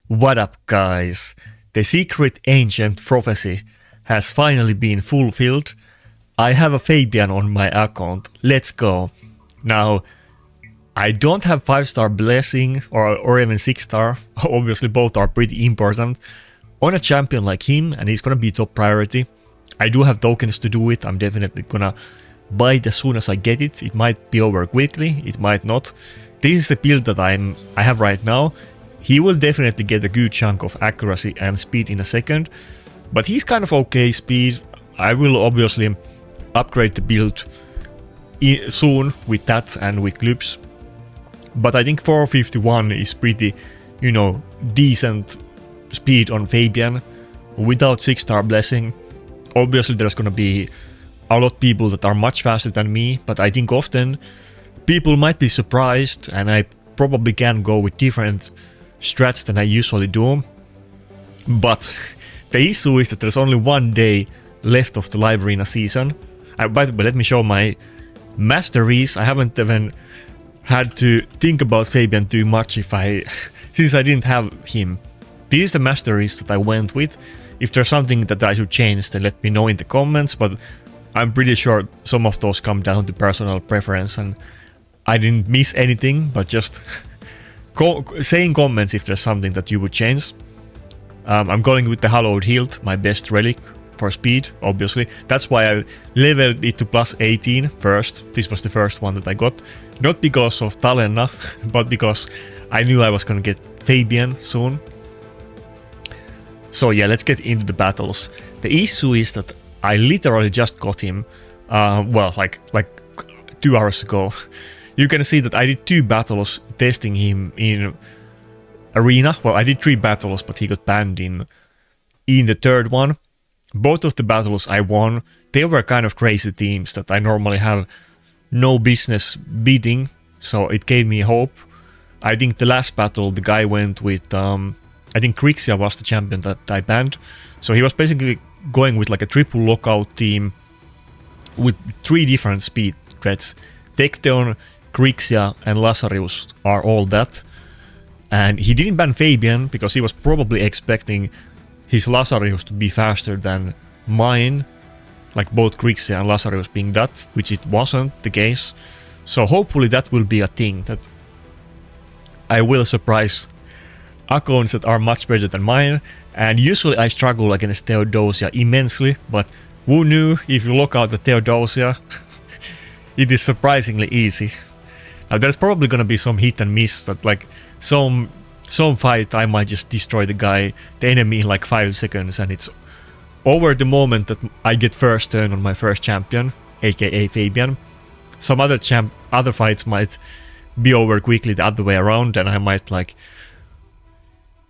What up, guys? The secret ancient prophecy has finally been fulfilled. I have a Fabian on my account. Let's go. Now, I don't have 5-star blessing or even 6-star. Obviously, both are pretty important. On a champion like him, and he's gonna be top priority. I do have tokens to do it. I'm definitely gonna buy it as soon as I get it. It might be over quickly, it might not. This is the build that I have right now. He will definitely get a good chunk of accuracy and speed in a second, but he's kind of okay speed. I will obviously upgrade the build soon with that and with clips, but I think 451 is pretty, decent speed on Fabian without 6-star blessing. Obviously there's gonna be a lot of people that are much faster than me, but I think often people might be surprised, and I probably can go with different strats than I usually do. But the issue is that there's only one day left of the live arena season. By the way, let me show my masteries. I haven't even had to think about Fabian too much since I didn't have him. This is the masteries that I went with. If there's something that I should change, then let me know in the comments, but I'm pretty sure some of those come down to personal preference, and I didn't miss anything, but just say in comments if there's something that you would change. I'm going with the Hallowed Hilt, my best relic for speed, obviously. That's why I leveled it to plus 18 first. This was the first one that I got. Not because of Talena, but because I knew I was gonna get Fabian soon. So yeah, let's get into the battles. The issue is that I literally just got him, like 2 hours ago. You can see that I did 2 battles testing him in arena. Well, I did 3 battles, but he got banned in the third one. Both of the battles I won. They were kind of crazy teams that I normally have no business beating, so it gave me hope. I think the last battle, the guy went with, I think Crixia was the champion that I banned. So he was basically going with like a triple lockout team with 3 different speed threats. Tecteon, Crixia and Lazarus are all that. And he didn't ban Fabian because he was probably expecting his Lazarus to be faster than mine, like both Crixia and Lazarus being that, which it wasn't the case. So hopefully that will be a thing, that I will surprise accounts that are much better than mine. And usually I struggle against Theodosia immensely, but who knew if you lock out the Theodosia, it is surprisingly easy. Now there's probably gonna be some hit and miss, that like some fight I might just destroy the enemy in like 5 seconds, and it's over the moment that I get first turn on my first champion, aka Fabian. Some other fights might be over quickly the other way around, and I might like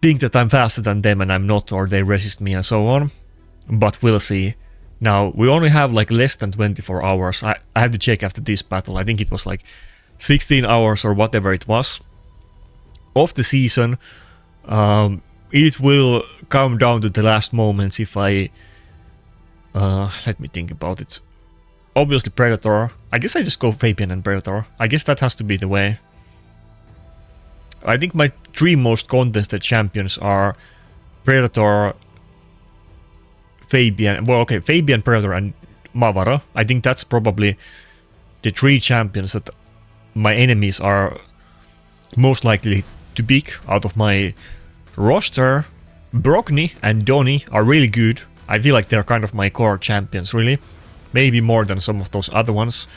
think that I'm faster than them and I'm not, or they resist me and so on. But we'll see. Now we only have like less than 24 hours. I have to check after this battle. I think it was like 16 hours or whatever it was of the season. It will come down to the last moments if I let me think about it. Obviously Predator. I guess I just go Fabian and Predator. I guess that has to be the way. I think my 3 most contested champions are Predator, Fabian, Fabian, Predator and Mavara. I think that's probably the 3 champions that my enemies are most likely to pick out of my roster. Brockney and Donny are really good. I feel like they're kind of my core champions, really. Maybe more than some of those other ones.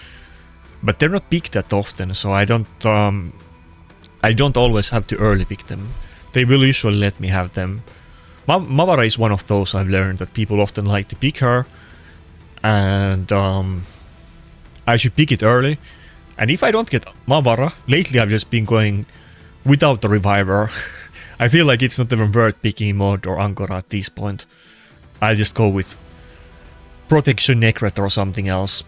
But they're not picked that often, so I don't always have to early pick them. They will usually let me have them. Mavara is one of those I've learned that people often like to pick her. And I should pick it early. And if I don't get Mavara, lately I've just been going without the Reviver. I feel like it's not even worth picking Mod or Angora at this point. I'll just go with Protection Necret or something else.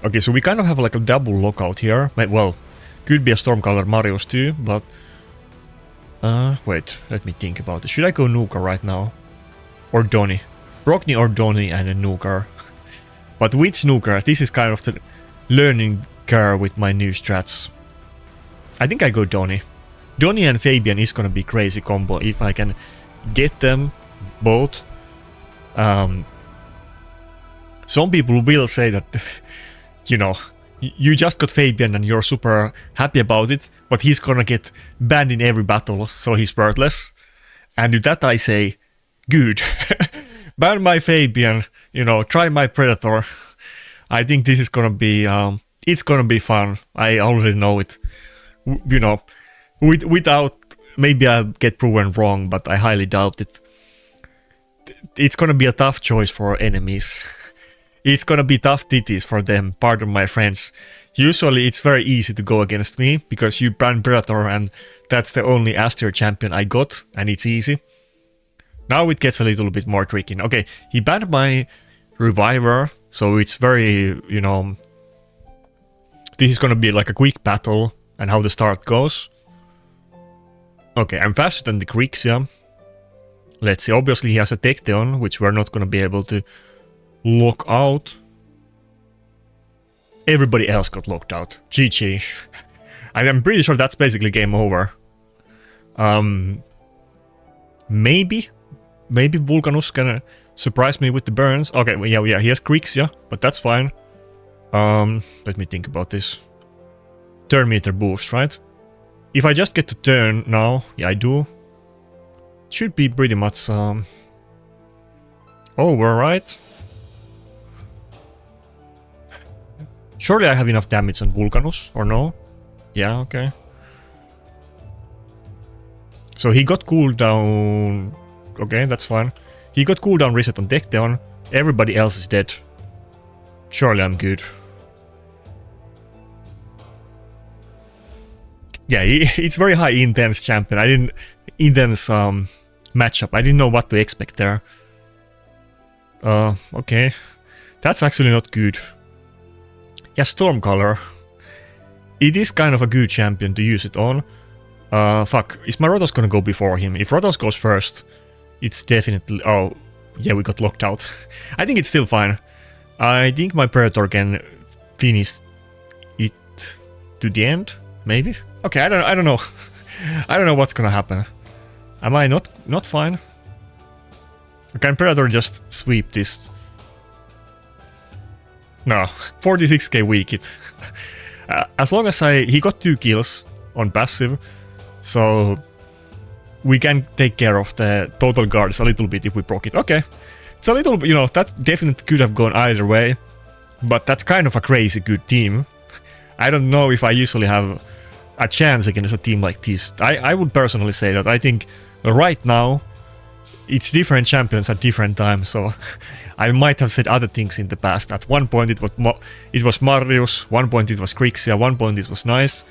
Okay, so we kind of have like a double lockout here. Well, could be a Stormcaller Marius too, but wait, let me think about it. Should I go Nuka right now? Or Donny? Brockney or Donny and a Nuka. But which Nuka? This is kind of the learning curve with my new strats. I think I go Donny. Donnie and Fabian is gonna be crazy combo if I can get them both. Some people will say that, you know, you just got Fabian and you're super happy about it, but he's gonna get banned in every battle, so he's worthless. And to that I say, good. Ban my Fabian, you know, try my Predator. I think this is gonna be, it's gonna be fun. I already know it. You know, without, maybe I'll get proven wrong, but I highly doubt it. It's gonna be a tough choice for enemies. It's gonna be tough titties for them, pardon my friends. Usually it's very easy to go against me, because you ban Predator and that's the only S tier champion I got, and it's easy. Now it gets a little bit more tricky. Okay, he banned my Reviver, so it's very, you know... This is gonna be like a quick battle, and how the start goes. Okay, I'm faster than the Grixia. Let's see, obviously he has a Tecteon, which we're not gonna be able to lock out. Everybody else got locked out. GG. I'm pretty sure that's basically game over. Maybe Vulcanus can surprise me with the burns. Okay, well, yeah, he has Grixia, but that's fine. Let me think about this. Turn meter boost, right? If I just get to turn now, yeah, I do. Should be pretty much over, right? Surely I have enough damage on Vulcanus, or no? Yeah, okay. So he got cooldown... Okay, that's fine. He got cooldown reset on Tecteon. Everybody else is dead. Surely I'm good. Yeah, it's very high intense champion. I didn't... Intense matchup. I didn't know what to expect there. Okay. That's actually not good. Yeah, Stormcolor. It is kind of a good champion to use it on. Fuck, is my Rotos gonna go before him? If Rotos goes first, it's definitely... Oh, yeah, we got locked out. I think it's still fine. I think my Predator can finish it to the end, maybe? Okay, I don't know. I don't know what's gonna happen. Am I not fine? Can Predator just sweep this? No, 46k weak it. As long as he got 2 kills on passive, so we can take care of the total guards a little bit if we proc it. Okay, it's a little, you know, that definitely could have gone either way, but that's kind of a crazy good team. I don't know if I usually have a chance against a team like this. I would personally say that I think right now it's different champions at different times, so I might have said other things in the past. At one point it was Marius, one point it was Grixia, one point it was Nice.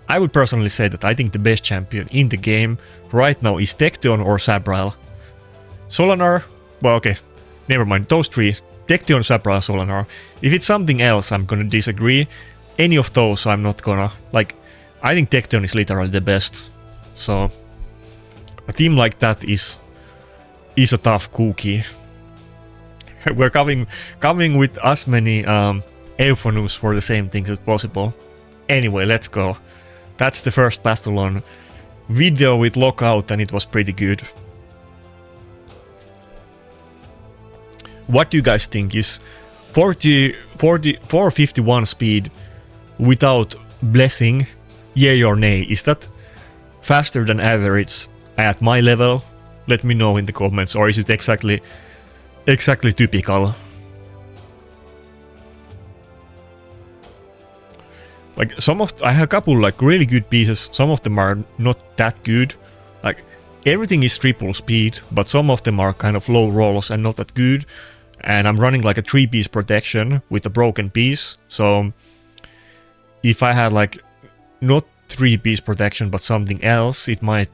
I would personally say that I think the best champion in the game right now is Tecteon or Sabral. Solanar, well, okay, never mind, those three, Tecteon, Sabral, Solanar. If it's something else, I'm gonna disagree. Any of those I'm not gonna, like, I think Tecteon is literally the best. So, a team like that is a tough cookie. We're coming with as many euphoniums for the same things as possible. Anyway, let's go. That's the first battle on video with lockout, and it was pretty good. What do you guys think? Is 451 speed without blessing, yay or nay? Is that faster than average at my level? Let me know in the comments, or is it exactly typical? Like I have a couple like really good pieces, some of them are not that good. Like everything is triple speed, but some of them are kind of low rolls and not that good. And I'm running like a 3-piece protection with a broken piece. So if I had like not 3-piece protection but something else, it might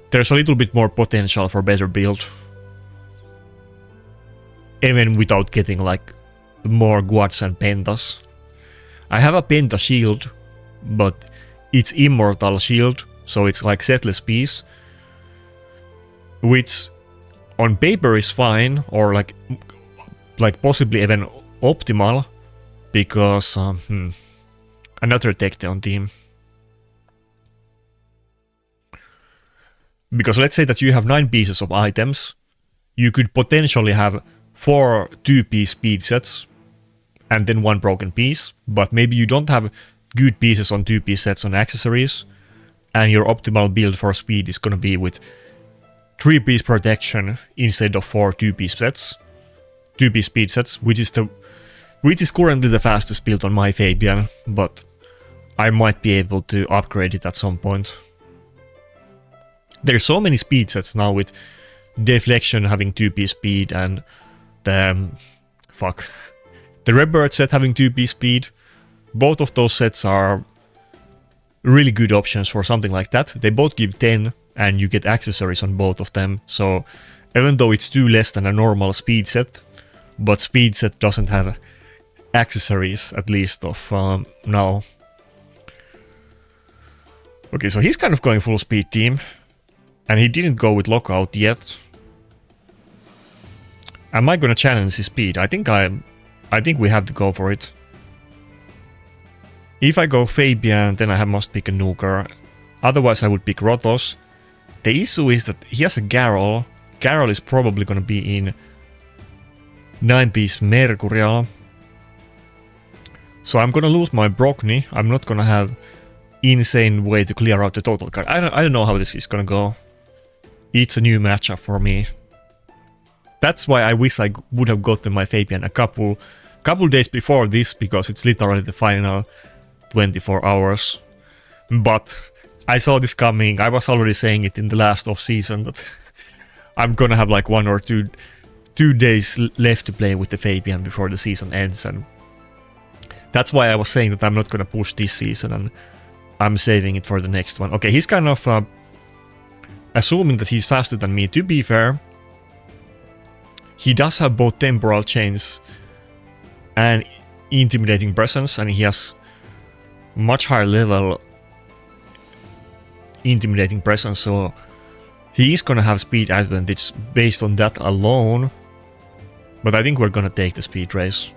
there's a little bit more potential for better build. Even without getting like more Guards and Pentas. I have a Penta shield, but it's immortal shield, so it's like setless piece. Which on paper is fine, or like possibly even optimal, because another Tecteon team. Because let's say that you have 9 pieces of items, you could potentially have 4 2-piece speed sets and then 1 broken piece, but maybe you don't have good pieces on 2-piece sets on accessories, and your optimal build for speed is gonna be with 3-piece protection instead of 4 2-piece sets, 2-piece speed sets, which is currently the fastest build on my Fabian, but I might be able to upgrade it at some point. There's so many speed sets now with deflection having 2-piece speed and the Rebirth set having 2-piece speed. Both of those sets are really good options for something like that. They both give 10 and you get accessories on both of them. So even though it's 2 less than a normal speed set, but speed set doesn't have accessories, at least of now. Okay, so he's kind of going full speed team, and he didn't go with lockout yet. Am I gonna challenge his speed? I think we have to go for it. If I go Fabian, then I must pick a nuker. Otherwise I would pick Rotos. The issue is that he has a Garrel. Garrel is probably gonna be in 9-piece Mercurial. So I'm gonna lose my Brockney. I'm not gonna have insane way to clear out the total card. I don't know how this is gonna go. It's a new matchup for me. That's why I wish I would have gotten my Fabian a couple days before this, because it's literally the final 24 hours. But I saw this coming. I was already saying it in the last off-season that I'm gonna have like 1 or 2 days left to play with the Fabian before the season ends, and that's why I was saying that I'm not gonna push this season and I'm saving it for the next one. Okay, he's kind of assuming that he's faster than me. To be fair, he does have both temporal chains and intimidating presence, and he has much higher level intimidating presence, so he is gonna have speed advantage based on that alone. But I think we're gonna take the speed race.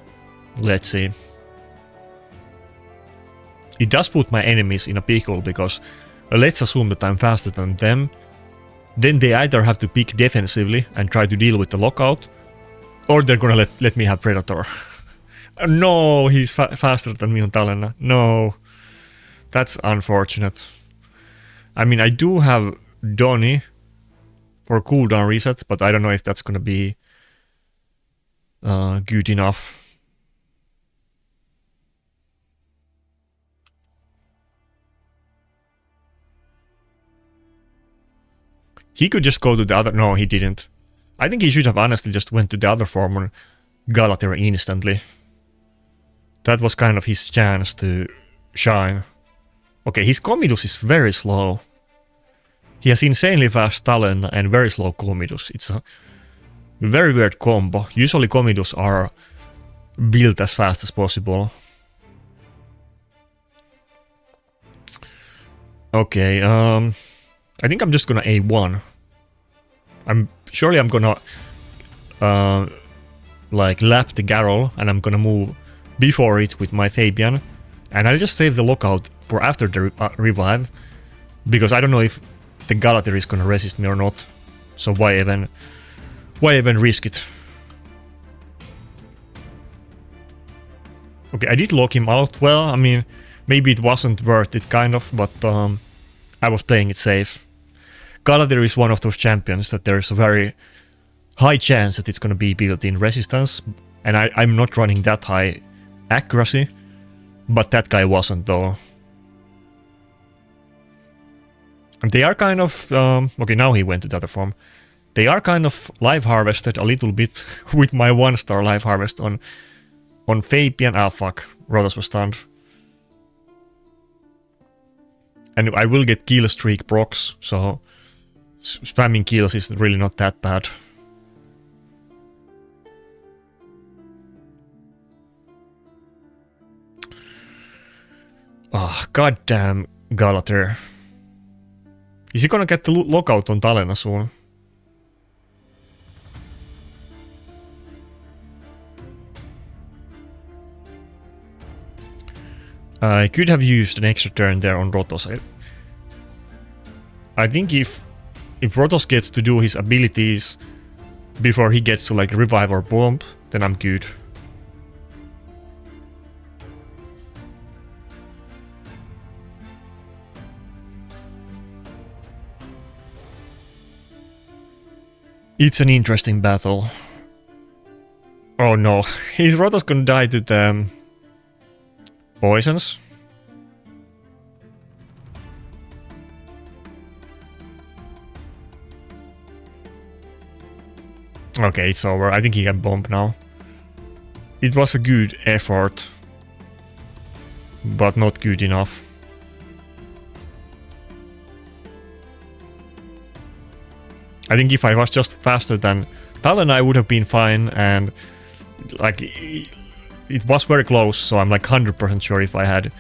Let's see. It does put my enemies in a pickle, because let's assume that I'm faster than them. Then they either have to pick defensively and try to deal with the lockout, or they're gonna let me have Predator. No, he's faster than me on Talena. No, that's unfortunate. I mean, I do have Donnie for cooldown reset, but I don't know if that's gonna be good enough. He could just go to the other... No, he didn't. I think he should have honestly just went to the other form on Galater instantly. That was kind of his chance to shine. Okay, his Comidus is very slow. He has insanely fast Talena and very slow Comidus. It's a very weird combo. Usually Comidus are built as fast as possible. Okay, I think I'm just gonna A1. I'm gonna like lap the Garrel, and I'm gonna move before it with my Fabian, and I'll just save the lockout for after the revive, because I don't know if the Galater is gonna resist me or not. So why even risk it? Okay, I did lock him out. Well, I mean, maybe it wasn't worth it, kind of, but I was playing it safe. Galater is one of those champions that there's a very high chance that it's going to be built in resistance, and I'm not running that high accuracy, but that guy wasn't though. And they are kind of... okay, now he went to the other form. They are kind of life harvested a little bit with my 1-star life harvest on Fabian. Ah, fuck. Rotos was stunned. And I will get kill streak procs, so spamming kills is really not that bad. Oh, goddamn Galater. Is he gonna get the lockout on Talena soon? I could have used an extra turn there on Rotos. I think if if Rotos gets to do his abilities before he gets to like revive or bomb, then I'm good. It's an interesting battle. Oh no, is Rotos gonna die to the poisons? Okay, it's over. I think he can bomb now. It was a good effort, but not good enough. I think if I was just faster than Talon, I would have been fine, and like it was very close, so I'm like 100% sure if I had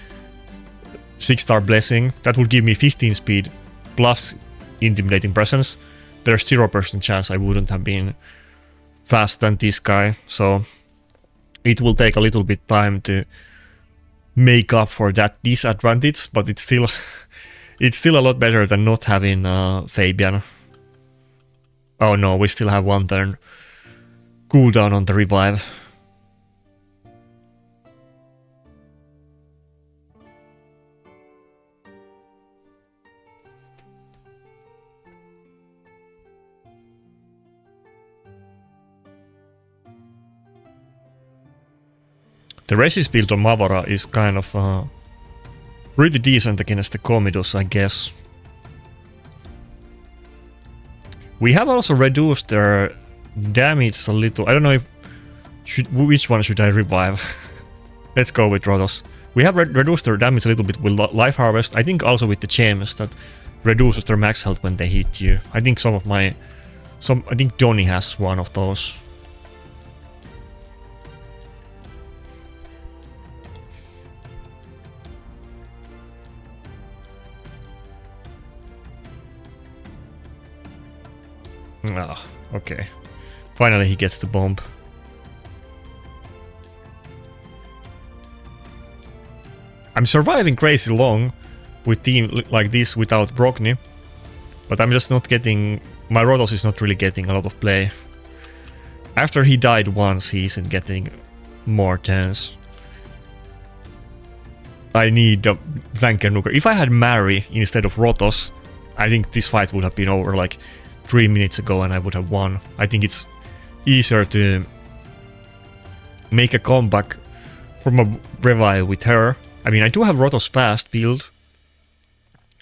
6-star blessing, that would give me 15 speed plus intimidating presence. There's 0% chance I wouldn't have been faster than this guy, so it will take a little bit time to make up for that disadvantage, but it's still a lot better than not having Fabian. Oh no, we still have 1 turn cooldown on the revive. The resist build on Mavara is kind of pretty decent against the Comidus, I guess. We have also reduced their damage a little. I don't know if which one should I revive. Let's go with Rotos. We have reduced their damage a little bit with Life Harvest. I think also with the gems that reduces their max health when they hit you. I think I think Donnie has one of those. Ah, okay. Finally he gets the bomb. I'm surviving crazy long with team like this without Brockney, but I'm just not getting... My Rotos is not really getting a lot of play. After he died once, he isn't getting more turns. I need a flanker nuker. If I had Mary instead of Rotos, I think this fight would have been over like 3 minutes ago and I would have won. I think it's easier to make a comeback from a revive with her. I mean, I do have Rotos fast build,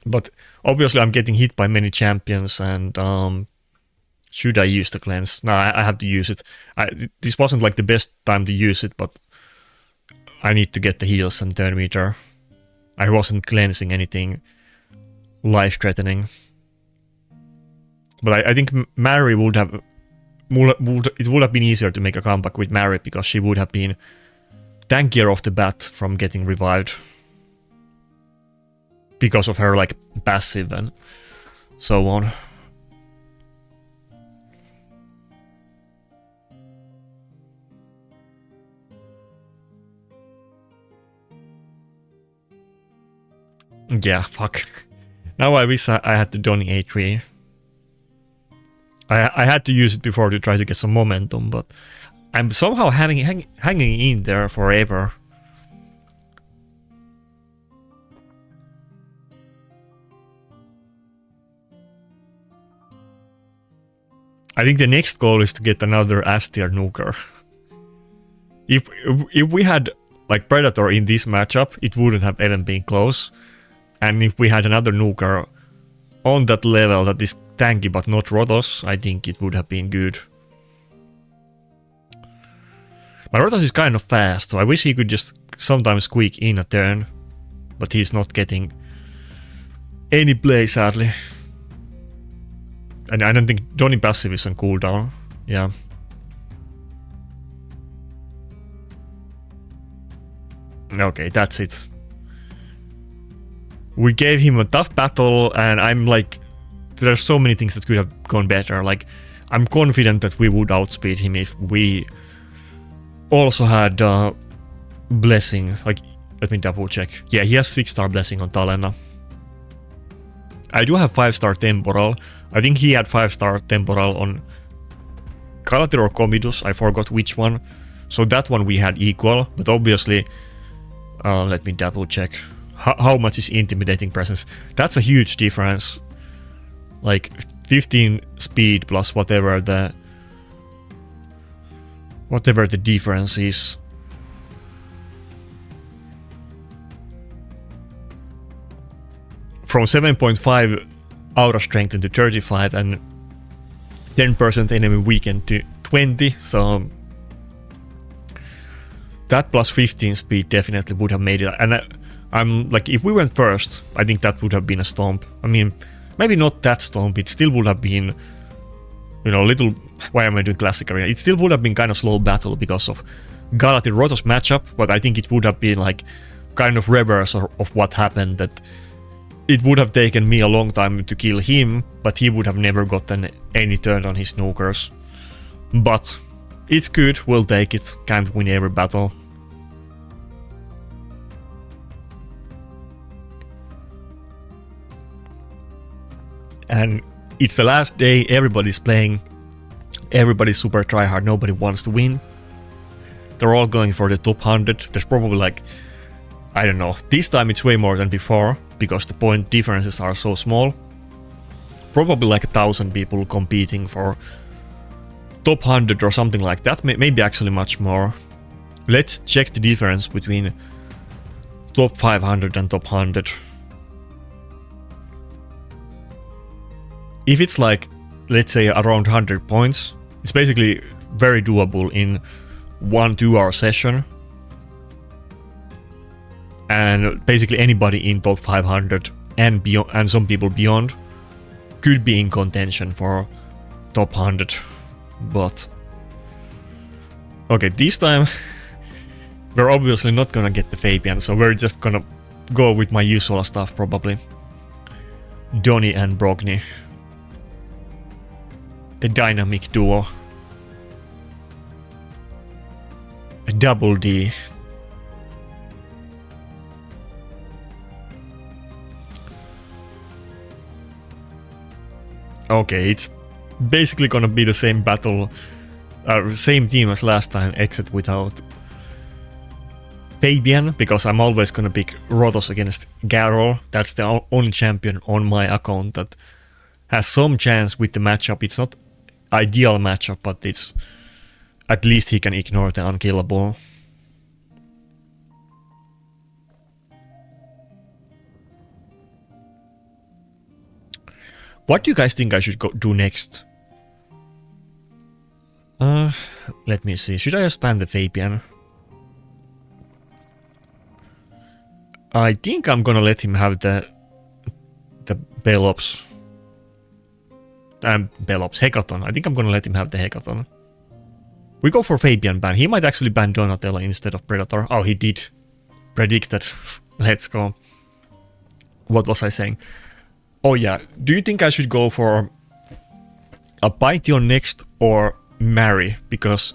but obviously I'm getting hit by many champions and should I use the cleanse? No, I have to use it. This wasn't like the best time to use it, but I need to get the heals and turn meter. I wasn't cleansing anything life-threatening. But I think Mary would have... It would have been easier to make a comeback with Mary because she would have been tankier off the bat from getting revived. Because of her like passive and so on. Yeah, fuck. Now I wish I had the Donnie A3. I had to use it before to try to get some momentum, but I'm somehow hanging in there forever. I think the next goal is to get another S-tier nuker. If we had like Predator in this matchup, it wouldn't have even been close. And if we had another nuker on that level that is tanky but not Rotos, I think it would have been good. My Rotos is kind of fast, so I wish he could just sometimes squeak in a turn. But he's not getting any play, sadly. And I don't think Donnie passive is on cooldown. Yeah. Okay, that's it. We gave him a tough battle, and I'm like... There's so many things that could have gone better. Like, I'm confident that we would outspeed him if we also had blessing. Like, let me double check. Yeah, he has 6-star blessing on Talena. I do have 5-star temporal. I think he had 5-star temporal on Galather or Comidus, I forgot which one. So that one we had equal, but obviously, let me double check. How much is intimidating presence? That's a huge difference. Like 15 speed plus whatever the difference is. From 7.5 aura strength into 35 and 10% enemy weakened to 20, so that plus 15 speed definitely would have made it. And I'm like, if we went first, I think that would have been a stomp. I mean, maybe not that stomp, it still would have been, you know, little, why am I doing classic arena? It still would have been kind of slow battle because of Galather Rotos matchup, but I think it would have been like kind of reverse of what happened, that it would have taken me a long time to kill him, but he would have never gotten any turn on his snookers. But it's good, we'll take it, can't win every battle. And it's the last day, everybody's playing, everybody's super tryhard, nobody wants to win. They're all going for the top 100, there's probably like, I don't know, this time it's way more than before, because the point differences are so small. Probably like 1,000 people competing for top 100 or something like that, maybe actually much more. Let's check the difference between top 500 and top 100. If it's like, let's say around 100 points, it's basically very doable in 1-2 hour session. And basically anybody in top 500 and beyond, and some people beyond, could be in contention for top 100. But okay, this time we're obviously not gonna get the Fabian, so we're just gonna go with my usual stuff probably. Donny and Brogni. The dynamic duo. A double D. Okay, it's basically gonna be the same battle, same team as last time, except without Fabian, because I'm always gonna pick Rotos against Garrel. That's the only champion on my account that has some chance with the matchup. It's not ideal matchup, but it's at least he can ignore the unkillable. What do you guys think I should do next? Let me see. Should I just ban the Fabian? I think I'm gonna let him have the Belops. Belops, Hecaton. I think I'm gonna let him have the Hecaton. We go for Fabian ban. He might actually ban Donatello instead of Predator. Oh, he did. Predicted. Let's go. What was I saying? Oh yeah, do you think I should go for a Python next or Mary? Because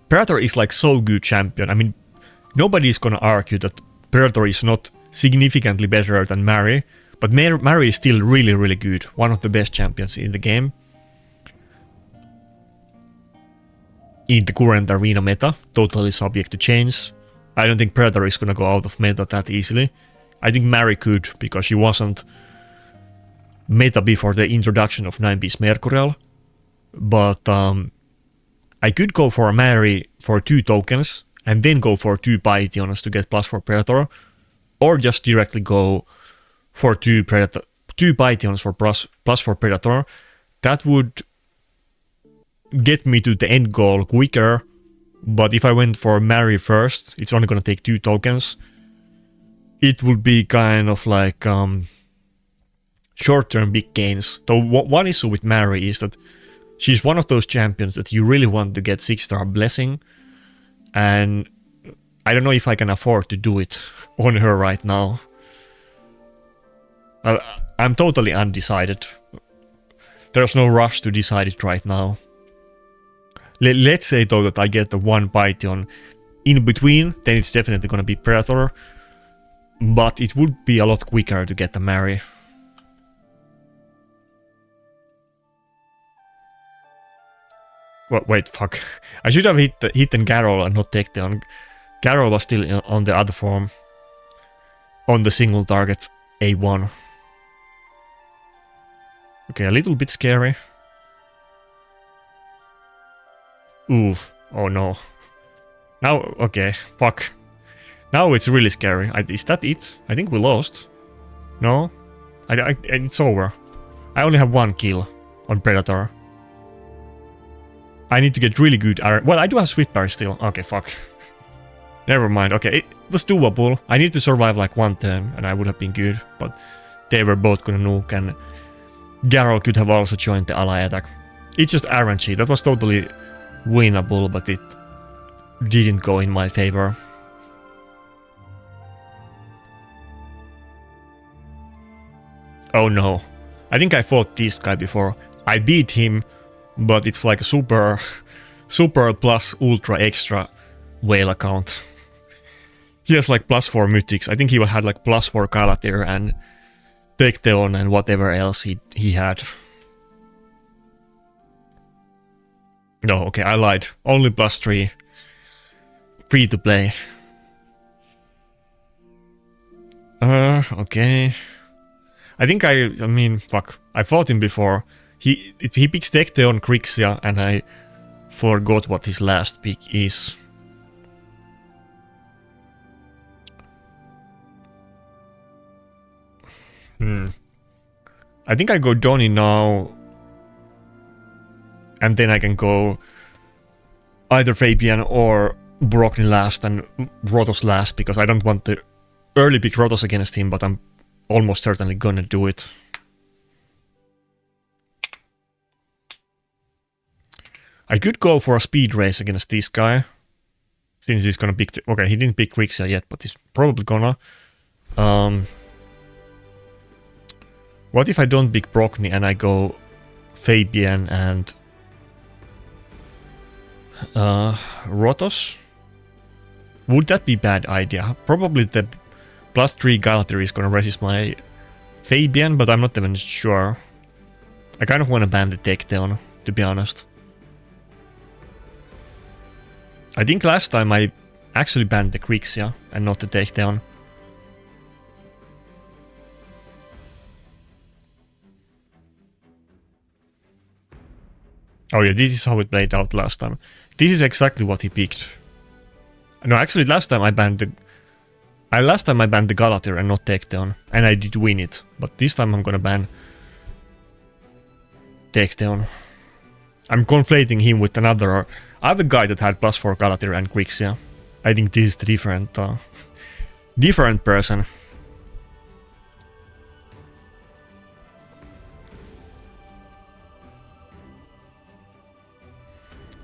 Predator is like so good champion. I mean, nobody is gonna argue that Predator is not significantly better than Mary, but Mary is still really, really good. One of the best champions in the game. In the current arena meta, totally subject to change. I don't think Predator is gonna go out of meta that easily. I think Mary could, because she wasn't meta before the introduction of 9-piece Mercurial, but I could go for a Mary for 2 tokens and then go for 2 Pythons to get plus for Predator, or just directly go for 2 Pythons for plus for Predator. That would get me to the end goal quicker, but if I went for Mary first, it's only gonna take 2 tokens. It would be kind of like short-term big gains. So one issue with Mary is that she's one of those champions that you really want to get 6-star blessing, and I don't know if I can afford to do it on her right now. I'm totally undecided. There's no rush to decide it right now. Let's say though that I get the 1 Python in between, then it's definitely gonna be Predator, but it would be a lot quicker to get the Mary. Wait, fuck. I should have hit Garrel and not takedown. Garrel was still on the other form. On the single target A1. Okay, a little bit scary. Oof. Oh no. Now, okay, fuck. Now it's really scary. Is that it? I think we lost. No? It's over. I only have 1 kill on Predator. I need to get really good iron. Well, I do have Sweet Berry still. Okay, fuck. Never mind. Okay, it was doable. I need to survive like 1 turn and I would have been good. But they were both gonna nuke and Garrel could have also joined the ally attack. It's just RNG. That was totally winnable, but it didn't go in my favor. Oh no. I think I fought this guy before. I beat him, but it's like a super plus ultra extra whale account. He has like +4 mythics. I think he had like +4 Galatir and Takedown and whatever else he had. No, okay, I lied. Only +3. Free to play. Okay. I think I mean, fuck. I fought him before. He picks Takedown Grixia and I forgot what his last pick is. I think I go Donnie now. And then I can go either Fabian or Brockney last and Rotos last, because I don't want to early pick Rotos against him, but I'm almost certainly gonna do it. I could go for a speed race against this guy, since he's gonna pick... Okay, he didn't pick Grixia yet, but he's probably gonna. What if I don't pick Brockney and I go Fabian and Rotos? Would that be a bad idea? Probably the +3 Galatir is gonna resist my Fabian, but I'm not even sure. I kind of want to ban the takedown, to be honest. I think last time I actually banned the Grixia and not the takedown. Oh yeah, this is how it played out last time. This is exactly what he picked. No, actually last time I banned the... last time I banned the Galatir and not takedown, and I did win it. But this time I'm gonna ban takedown. I'm conflating him with another guy that had +4 Galatir and Grixia. I think this is the different person.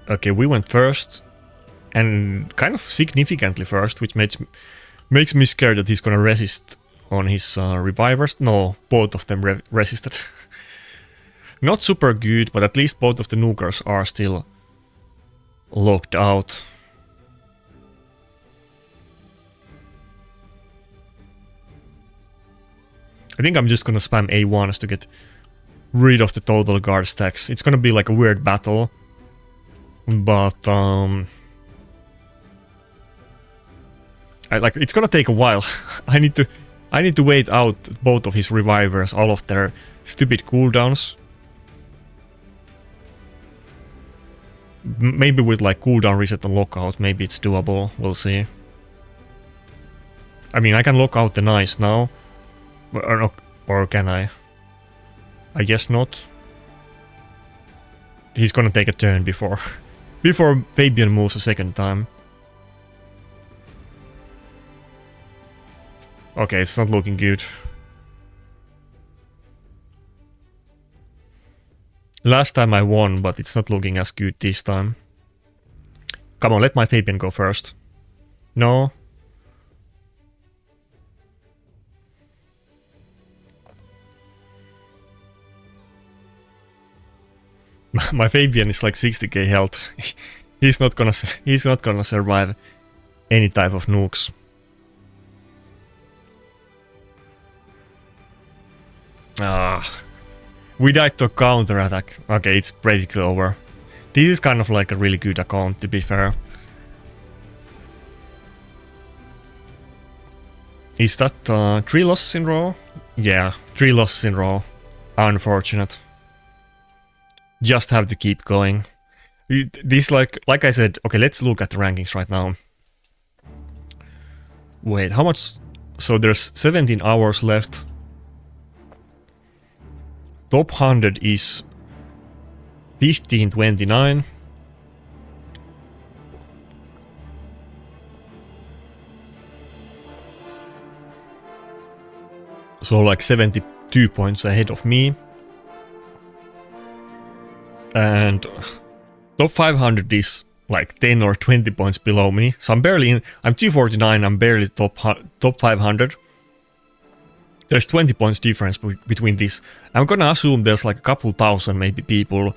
Okay, we went first, and kind of significantly first, which makes me scared that he's gonna resist on his revivers. No, both of them resisted. Not super good, but at least both of the nukers are still locked out. I think I'm just gonna spam A1s to get rid of the total guard stacks. It's gonna be like a weird battle. But it's gonna take a while. I need to wait out both of his revivers, all of their stupid cooldowns. Maybe with like cooldown reset and lockout, maybe it's doable. We'll see. I mean, I can lock out the nice now, or can I? I guess not. He's gonna take a turn before Fabian moves a second time. Okay, it's not looking good. Last time I won, but it's not looking as good this time. Come on, let my Fabian go first. No. My Fabian is like 60k health. He's not gonna survive any type of nukes. We died to a counter attack. Okay, it's basically over. This is kind of like a really good account, to be fair. Is that 3 losses in a row? Yeah, 3 losses in a row. Unfortunate. Just have to keep going. This, like I said, okay, let's look at the rankings right now. Wait, how much? So there's 17 hours left. Top 100 is 1529. So like 72 points ahead of me. And top 500 is like 10 or 20 points below me. So I'm barely in. I'm 249, I'm barely top 500. There's 20 points difference between this. I'm gonna assume there's like a couple thousand maybe people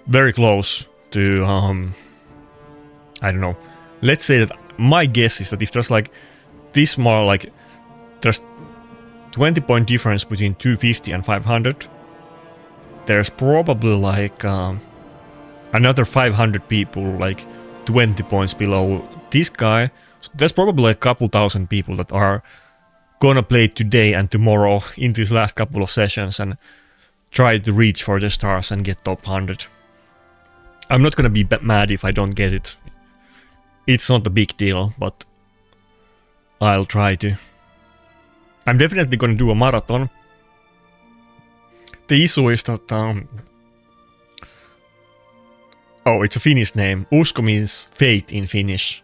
very close to, I don't know. Let's say that my guess is that if there's like this small, like there's 20 point difference between 250 and 500, there's probably like another 500 people like 20 points below this guy. So there's probably a couple thousand people that are gonna play today and tomorrow in these last couple of sessions and try to reach for the stars and get top 100. I'm not gonna be mad if I don't get it. It's not a big deal, but I'll try to. I'm definitely gonna do a marathon. The issue is that oh, it's a Finnish name. Usko means faith in Finnish.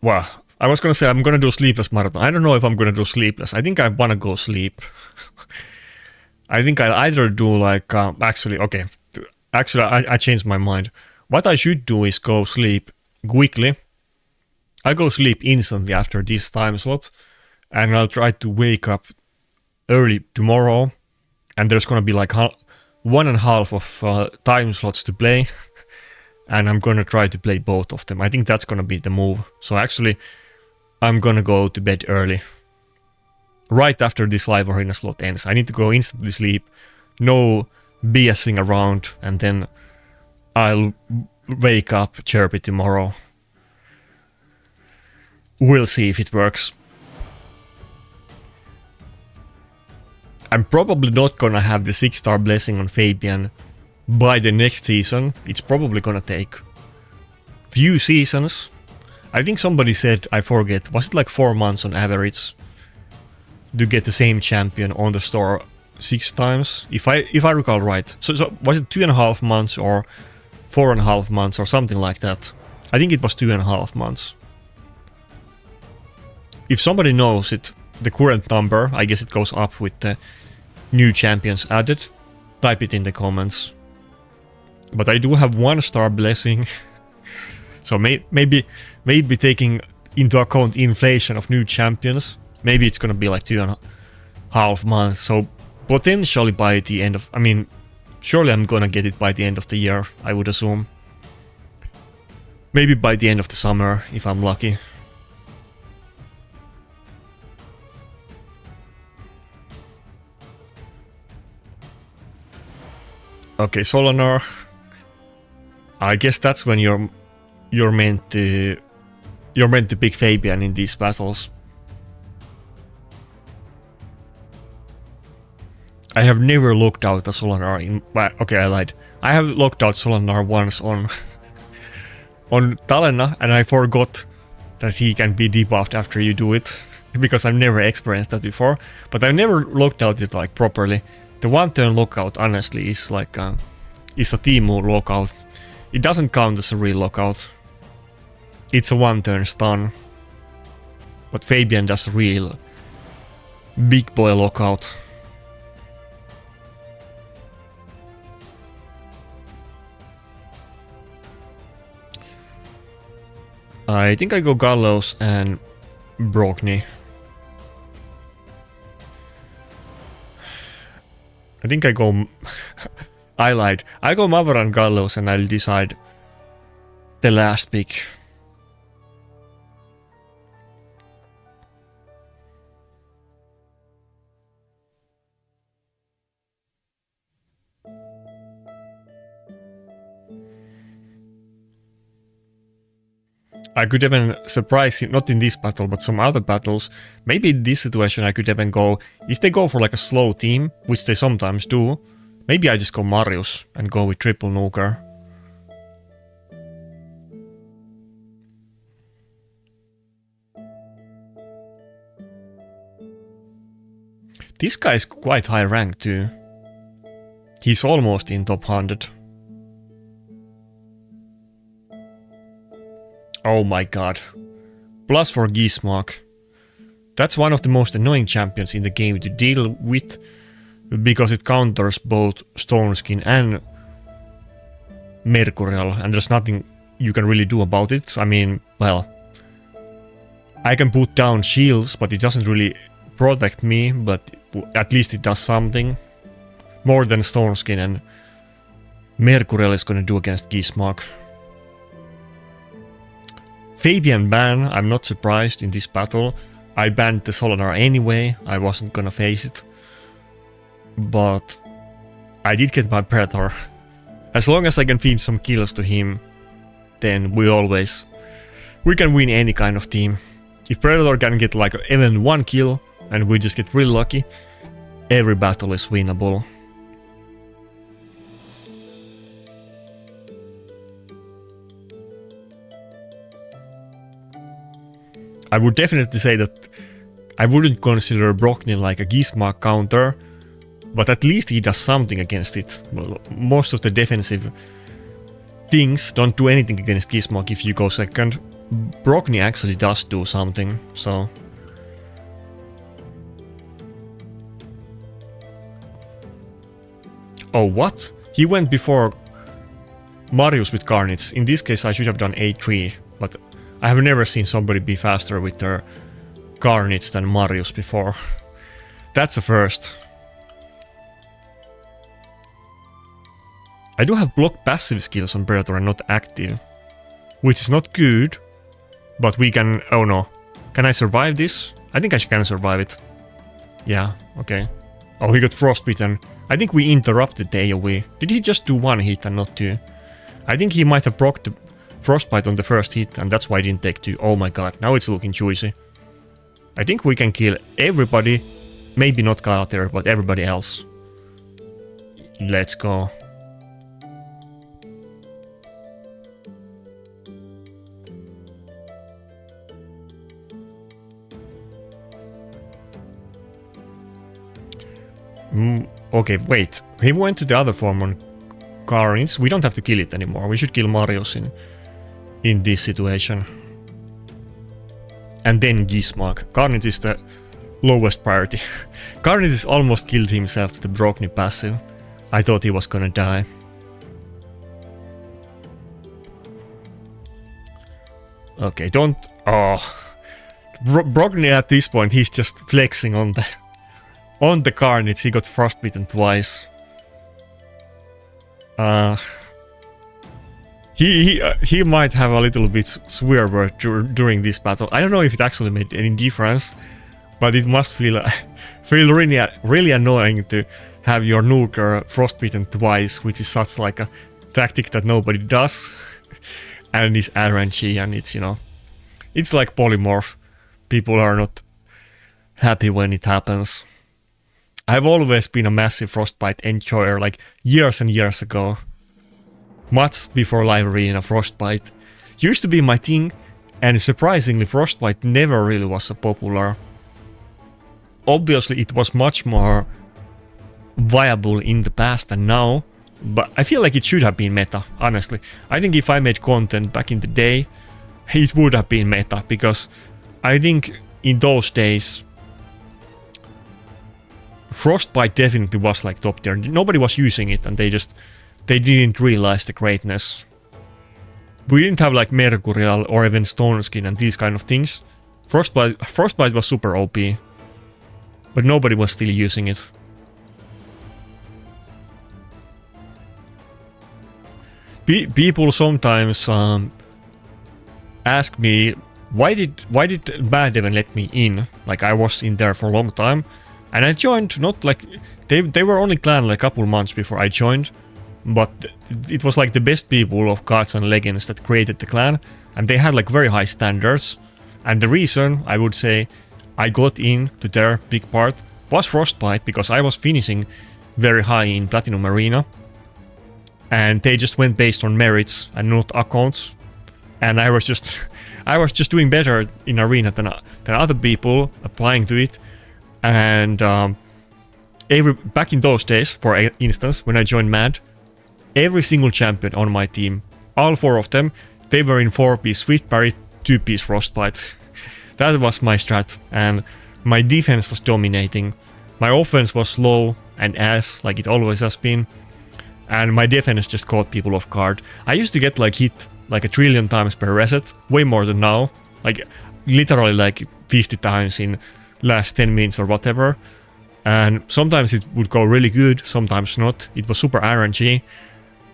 Well, I was gonna say I'm gonna do sleepless marathon. I don't know if I'm gonna do sleepless. I think I wanna go sleep. I think I'll either do like actually I changed my mind. What I should do is go sleep quickly. I'll go sleep instantly after this time slot, and I'll try to wake up early tomorrow. And there's gonna be like 1.5 of time slots to play, and I'm gonna try to play both of them. I think that's gonna be the move. So actually, I'm gonna go to bed early. Right after this live arena slot ends. I need to go instantly sleep, no BSing around, and then I'll wake up chirpy tomorrow. We'll see if it works. I'm probably not gonna have the 6-star blessing on Fabian by the next season. It's probably gonna take few seasons. I think somebody said, I forget, was it like 4 months on average to get the same champion on the store 6 times? If I recall right. So was it 2.5 months or 4.5 months or something like that? I think it was 2.5 months. If somebody knows it, the current number, I guess it goes up with the new champions added, type it in the comments. But I do have 1-star blessing. So maybe taking into account inflation of new champions, maybe it's gonna be like 2.5 months. So potentially by the end of, I mean, surely I'm gonna get it by the end of the year, I would assume. Maybe by the end of the summer, if I'm lucky. Okay, Solanar. I guess that's when you're meant to pick Fabian in these battles. I have never looked out a Solanar in. Okay, I lied. I have looked out Solanar once on Talena, and I forgot that he can be debuffed after you do it, because I've never experienced that before. But I've never looked out it like properly. The 1-turn lockout, honestly, is like is a Teemu lockout. It doesn't count as a real lockout. It's a 1-turn stun. But Fabian does a real big boy lockout. I think I go Gallows and Brogni. I think I go... I lied. I go Mavaran Gallows and I'll decide the last pick. I could even surprise him, not in this battle, but some other battles. Maybe in this situation I could even go, if they go for like a slow team, which they sometimes do, maybe I just go Marius and go with triple nuker. This guy is quite high rank too. He's almost in top 100. Oh my god. Plus for Gismark. That's one of the most annoying champions in the game to deal with, because it counters both Stoneskin and Mercurial, and there's nothing you can really do about it. I mean, well, I can put down shields, but it doesn't really protect me, but at least it does something. More than Stoneskin and Mercurial is gonna do against Gismark. Fabian ban, I'm not surprised in this battle. I banned the Solinar anyway, I wasn't gonna face it. But I did get my Predator. As long as I can feed some kills to him, then we can win any kind of team. If Predator can get like even one kill and we just get really lucky, every battle is winnable. I would definitely say that I wouldn't consider Brockney like a Gismark counter, but at least he does something against it. Well, most of the defensive things don't do anything against Gismark if you go second. Brockney actually does do something, so... Oh, what? He went before Marius with Carnage. In this case I should have done A3, but I have never seen somebody be faster with their Carnage than Marius before. That's a first. I do have block passive skills on Predator and not active, which is not good, but we can... Oh no. Can I survive this? I think I can survive it. Yeah, okay. Oh, he got frostbitten. I think we interrupted the AoE. Did he just do one hit and not two? I think he might have procced the frostbite on the first hit, and that's why I didn't take two. Oh my god, now it's looking juicy. I think we can kill everybody. Maybe not Galater, but everybody else. Let's go. Okay, wait. He went to the other form on Carnage. We don't have to kill it anymore. We should kill Marius in this situation. And then Gismark. Carnage is the lowest priority. Carnage has almost killed himself to the Brockney passive. I thought he was gonna die. Okay, don't... Oh... Brockney at this point, he's just flexing on the Carnage. He got frostbitten twice. He might have a little bit swear word during this battle. I don't know if it actually made any difference, but it must feel really annoying to have your nuker frostbitten twice, which is such like a tactic that nobody does, and it's RNG, and it's, you know, it's like polymorph. People are not happy when it happens. I've always been a massive Frostbite enjoyer, like years and years ago. Much before Live Arena, Frostbite used to be my thing, and surprisingly Frostbite never really was so popular. Obviously it was much more viable in the past than now, but I feel like it should have been meta, honestly. I think if I made content back in the day, it would have been meta, because I think in those days Frostbite definitely was like top tier. Nobody was using it, and they didn't realize the greatness. We didn't have like Mercurial or even Stoneskin and these kind of things. Frostbite was super OP, but nobody was still using it. People sometimes ask me, why did Bad even let me in? Like, I was in there for a long time, and I joined not like they were only clan like a couple months before I joined, but it was like the best people of Gods and Legends that created the clan, and they had like very high standards. And the reason I would say I got into their big part was Frostbite, because I was finishing very high in Platinum Arena, and they just went based on merits and not accounts. And I was just doing better in Arena than other people applying to it. And back in those days, for instance, when I joined MAD, every single champion on my team, all 4 of them, they were in 4-piece Swift Parry, 2-piece Frostbite. That was my strat, and my defense was dominating. My offense was slow and ass, like it always has been, and my defense just caught people off guard. I used to get like hit like 1 trillion times per reset, way more than now, like literally like 50 times in last 10 minutes or whatever. And sometimes it would go really good, sometimes not. It was super RNG.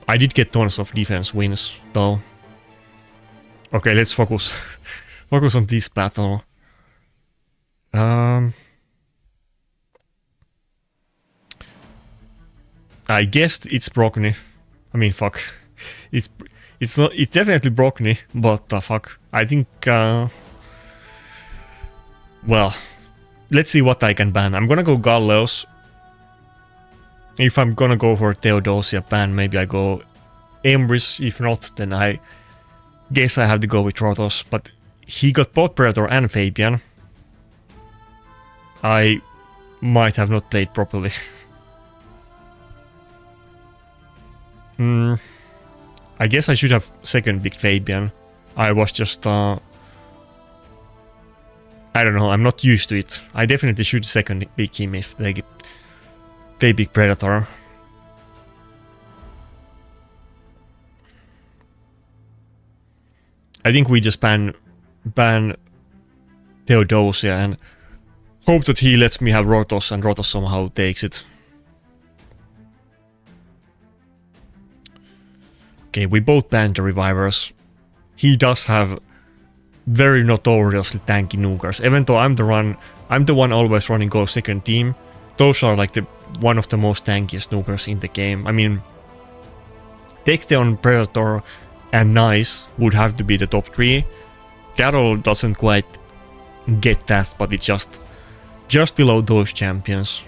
I did get tons of defense wins though. Okay, let's focus focus on this battle. I guessed it's Brockney. I mean, fuck. It's definitely Brockney, but fuck. I think well, let's see what I can ban. I'm gonna go Galleos. If I'm gonna go for Theodosia ban, maybe I go Emrys. If not, then I guess I have to go with Rotos. But he got both Predator and Fabian. I might have not played properly. I guess I should have second big Fabian. I was just I don't know, I'm not used to it. I definitely should second big him if they big Predator. I think we just ban Theodosia and hope that he lets me have Rotos and Rotos somehow takes it. Okay, we both banned the Revivers. He does have very notoriously tanky nukers. Even though I'm the one always running go second team, those are like one of the most tankiest nukers in the game. I mean, Takedown, Predator, and Nice would have to be the top 3. Carol doesn't quite get that, but it's just below those champions.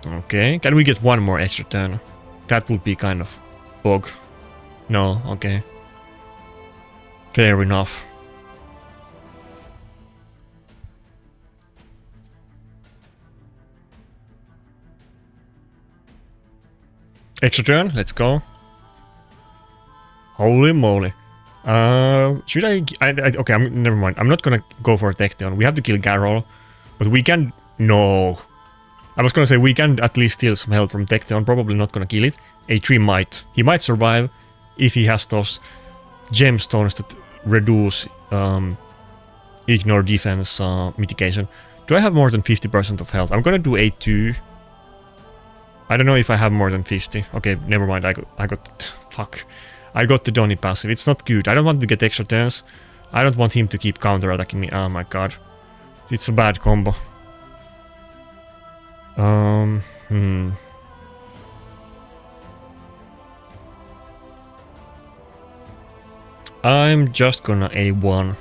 Okay, can we get one more extra turn? That would be kind of bug. No, okay. Fair enough. Extra turn, let's go. Holy moly. Should I okay, never mind. I'm not gonna go for a takedown. We have to kill Garol, but we can... No. I was gonna say we can at least steal some health from takedown. Probably not gonna kill it. A3 might. He might survive if he has those gemstones that reduce ignore defense mitigation. Do I have more than 50% of health? I'm gonna do A2. I don't know if I have more than 50. Okay, never mind. I got fuck. I got the Donny passive. It's not good. I don't want to get extra turns. I don't want him to keep counter-attacking me. Oh my god. It's a bad combo. I'm just gonna A1.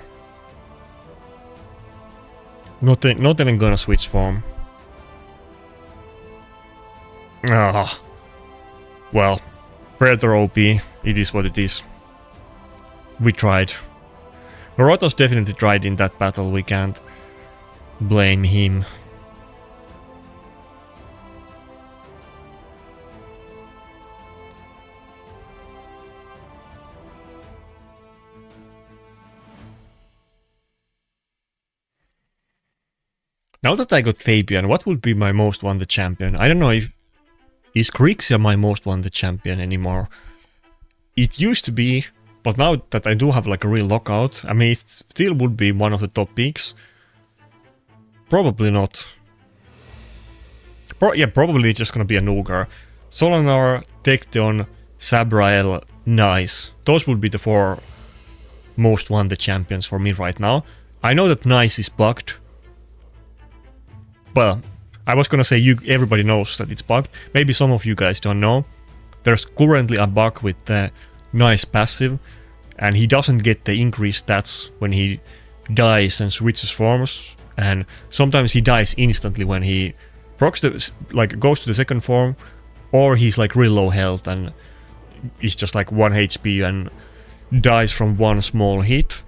Not even gonna switch form. Ah. Well, Predator OP, it is what it is. We tried. Rotos definitely tried in that battle, we can't blame him. Now that I got Fabian, what would be my most wanted champion? I don't know if... Is Grixia my most wanted champion anymore? It used to be, but now that I do have like a real lockout, I mean it still would be one of the top picks. Probably not. Yeah, probably just gonna be a Nugar. Solanar, Tecton, Sabrael, Nice. Those would be the 4 most wanted champions for me right now. I know that Nice is bugged. Well, I was gonna say everybody knows that it's bugged. Maybe some of you guys don't know. There's currently a bug with the nice passive, and he doesn't get the increased stats when he dies and switches forms. And sometimes he dies instantly when he procs goes to the second form, or he's like real low health and is just like 1 HP and dies from one small hit.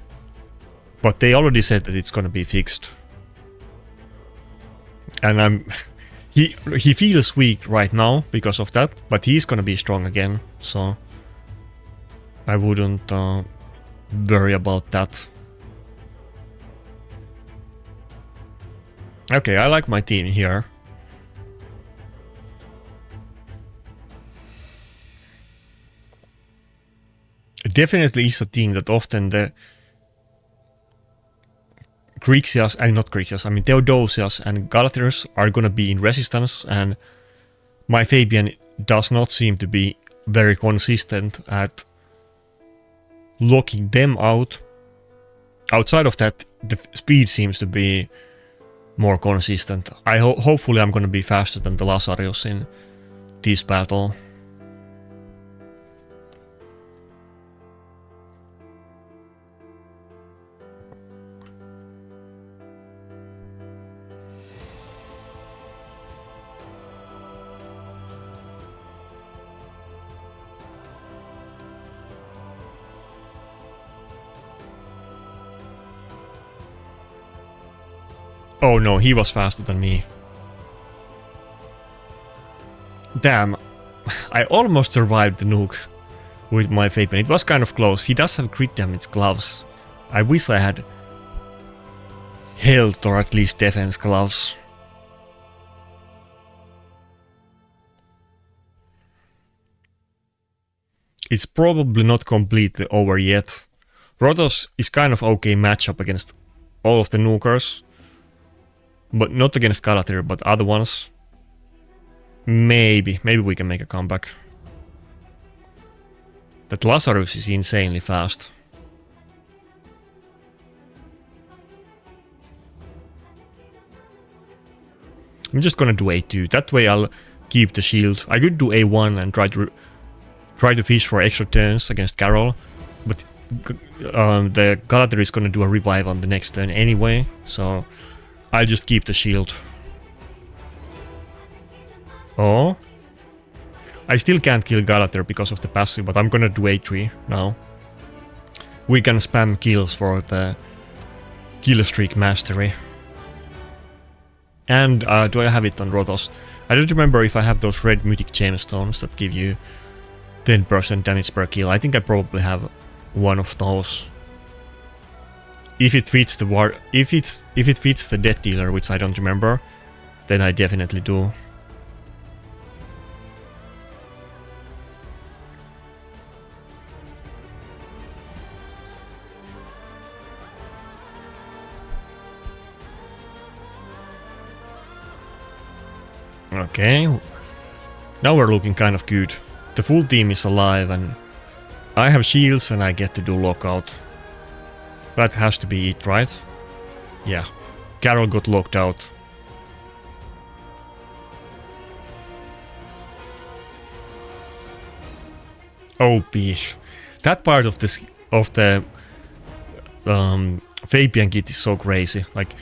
But they already said that it's gonna be fixed. And he feels weak right now because of that, but he's gonna be strong again, so I wouldn't worry about that. Okay, I like my team here. Definitely is a team that often the Grexias, not Grexias, I mean Theodosias and Galathers are gonna be in resistance, and my Fabian does not seem to be very consistent at locking them out. Outside of that, the speed seems to be more consistent. Hopefully I'm gonna be faster than the Lazarus in this battle. Oh no, he was faster than me. Damn, I almost survived the nuke with my Fabian. It was kind of close. He does have crit damage gloves. I wish I had health or at least defense gloves. It's probably not completely over yet. Rotos is kind of okay matchup against all of the nukers. But not against Galathir, but other ones. Maybe we can make a comeback. That Lazarus is insanely fast. I'm just gonna do A2. That way I'll keep the shield. I could do A1 and try to fish for extra turns against Carol, but the Galathir is gonna do a revive on the next turn anyway, so I'll just keep the shield. Oh. I still can't kill Galathir because of the passive, but I'm gonna do A3 now. We can spam kills for the kill streak mastery. And do I have it on Rotos? I don't remember if I have those red mythic gemstones that give you 10% damage per kill. I think I probably have one of those. If it fits the if it fits the death dealer, which I don't remember, then I definitely do. Okay, now we're looking kind of good. The full team is alive and I have shields and I get to do lockout. That has to be it, right? Yeah. Carol got locked out. Oh, bish. That part of the Fabian kit is so crazy. Like,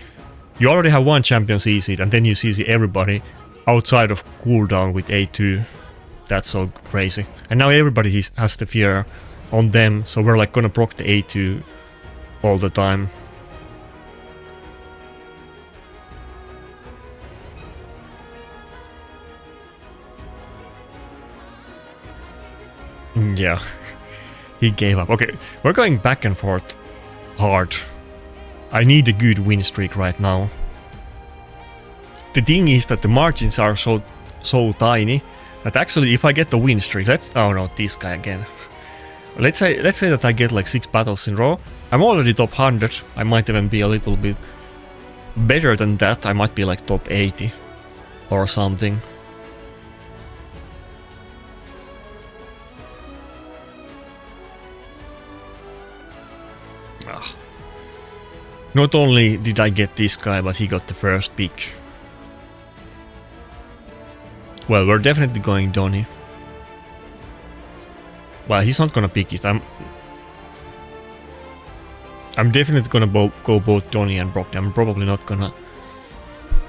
you already have one champion CC and then you CC everybody outside of cooldown with A2. That's so crazy. And now everybody has the fear on them, so we're like gonna proc the A2 all the time. Yeah, he gave up. Okay, we're going back and forth hard. I need a good win streak right now. The thing is that the margins are so tiny that actually if I get the win streak, oh no, this guy again. Let's say that I get like 6 battles in a row. I'm already top 100. I might even be a little bit better than that. I might be like top 80 or something. Ugh. Not only did I get this guy, but he got the first pick. Well, we're definitely going Donny. Well, he's not gonna pick it. I'm definitely gonna go both Donny and Brock. I'm probably not gonna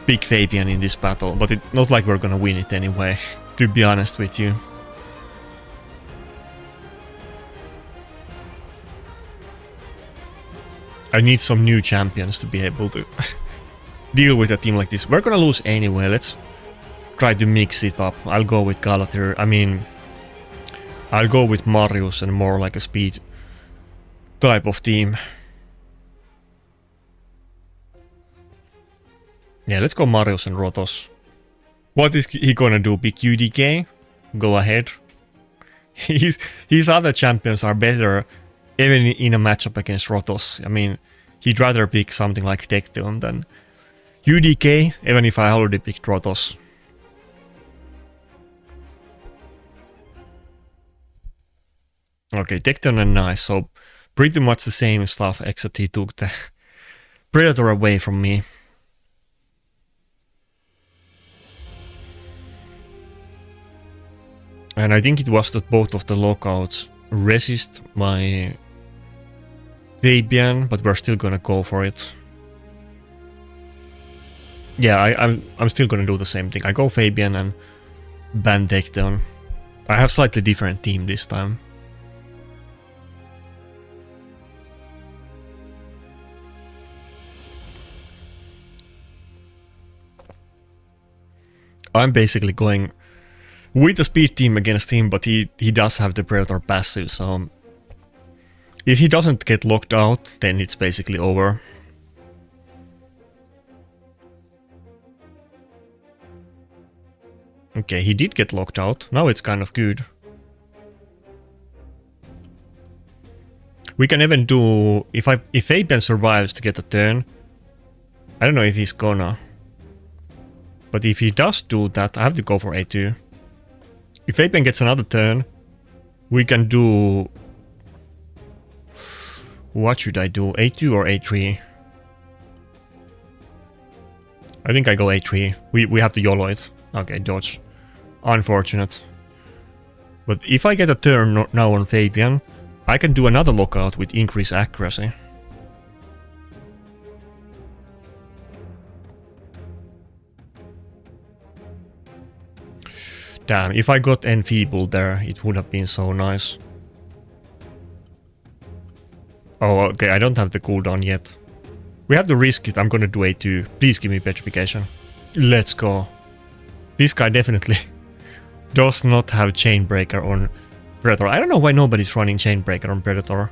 pick Fabian in this battle, but it's not like we're gonna win it anyway, to be honest with you. I need some new champions to be able to deal with a team like this. We're gonna lose anyway. Let's try to mix it up. I'll go with Galatir. I'll go with Marius and more like a speed type of team. Yeah, let's go Marius and Rotos. What is he gonna do? Pick UDK? Go ahead. His other champions are better even in a matchup against Rotos. I mean, he'd rather pick something like Tecton than UDK, even if I already picked Rotos. Okay, Tecton and Nice, so pretty much the same stuff, except he took the Predator away from me. And I think it was that both of the lockouts resist my Fabian, but we're still gonna go for it. Yeah, I'm still gonna do the same thing. I go Fabian and ban Tecton. I have slightly different team this time. I'm basically going with the speed team against him, but he does have the Predator passive, so if he doesn't get locked out, then it's basically over. Okay, he did get locked out. Now it's kind of good. We can even do... If Fabian survives to get a turn, I don't know if he's gonna. But if he does do that, I have to go for A2. If Fabian gets another turn, we can do... What should I do? A2 or A3? I think I go A3. We have to YOLO it. Okay, dodge. Unfortunate. But if I get a turn now on Fabian, I can do another lockout with increased accuracy. Damn, if I got enfeebled there, it would have been so nice. Oh, okay, I don't have the cooldown yet. We have to risk it. I'm gonna do A2. Please give me petrification. Let's go. This guy definitely does not have Chainbreaker on Predator. I don't know why nobody's running Chainbreaker on Predator.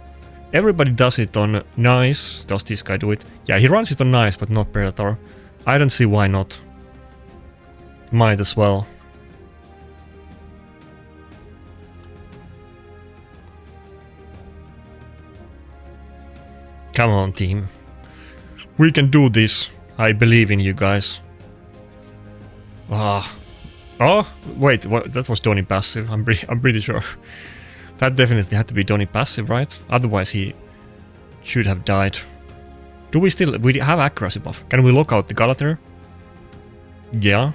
Everybody does it on Nice. Does this guy do it? Yeah, he runs it on Nice, but not Predator. I don't see why not. Might as well. Come on, team. We can do this. I believe in you guys. Ah. Oh, wait, what? That was Donny passive. I'm pretty sure. That definitely had to be Donny passive, right? Otherwise he should have died. Do we still... We have accuracy buff. Can we lock out the Galatir? Yeah.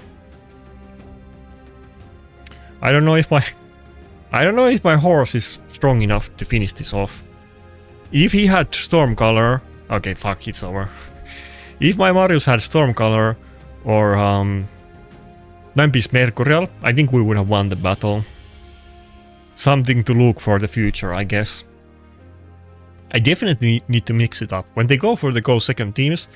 I don't know if my horse is strong enough to finish this off. If he had Stormcolor... Okay, fuck, it's over. If my Marius had Stormcolor or Nine-Piece Mercurial, I think we would have won the battle. Something to look for the future, I guess. I definitely need to mix it up. When they go for the go-second teams,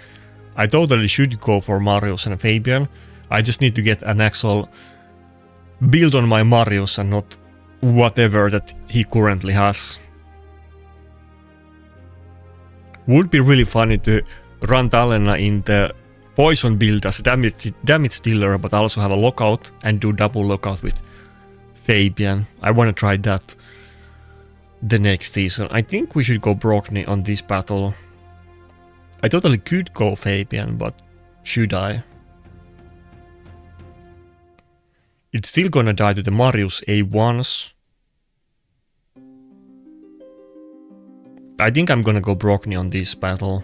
I totally should go for Marius and Fabian. I just need to get an actual build on my Marius and not whatever that he currently has. Would be really funny to run Talena in the poison build as a damage dealer, but also have a lockout and do double lockout with Fabian. I want to try that the next season. I think we should go Brockney on this battle. I totally could go Fabian, but should I? It's still gonna die to the Marius A1s. I think I'm gonna go Brockney on this battle.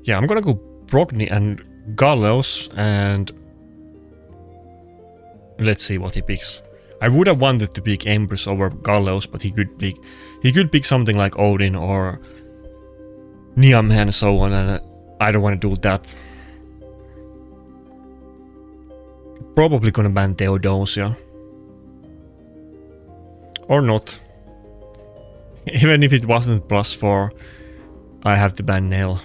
Yeah, I'm gonna go Brogni and Gallows, and let's see what he picks. I would have wanted to pick Empress over Gallows, but he could pick something like Odin or Niamh and so on, and I don't want to do that. Probably gonna ban Theodosia. Or not. Even if it wasn't +4, I have to ban Nell.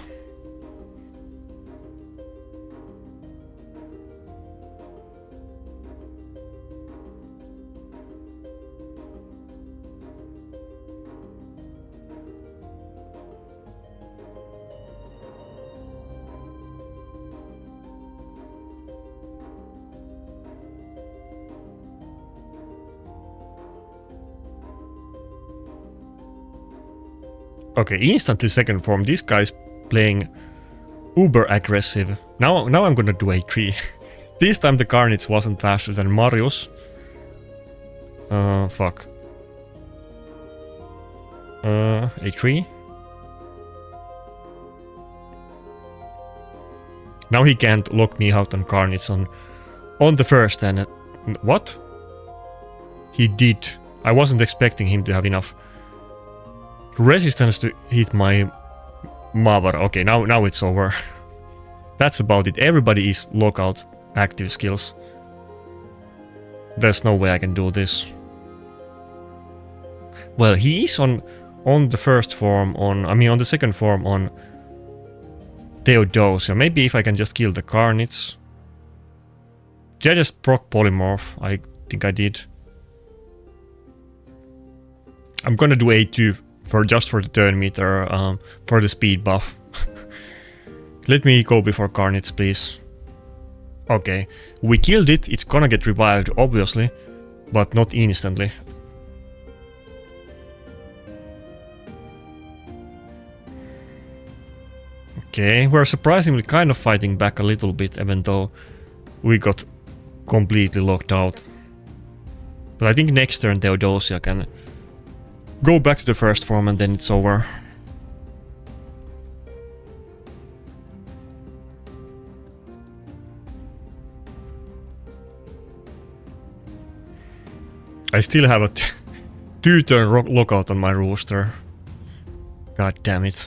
Okay, instantly second form. This guy's playing uber aggressive. Now I'm gonna do A3. This time the Carnage wasn't faster than Marius. Fuck. A3. Now he can't lock me out on Carnage on the first, and what? He did. I wasn't expecting him to have enough resistance to hit my Mavar. Okay, now it's over. That's about it. Everybody is lockout active skills. There's no way I can do this. Well, he is on the first form on the second form on Theodosia. Maybe if I can just kill the Carnage. Did I just proc polymorph? I think I did. I'm gonna do A2 just for the turn meter, for the speed buff. Let me go before Carnage, please. Okay, we killed it. It's gonna get revived, obviously, but not instantly. Okay, we're surprisingly kind of fighting back a little bit, even though we got completely locked out. But I think next turn Theodosia can go back to the first form and then it's over. I still have a 2-turn lockout on my rooster. God damn it.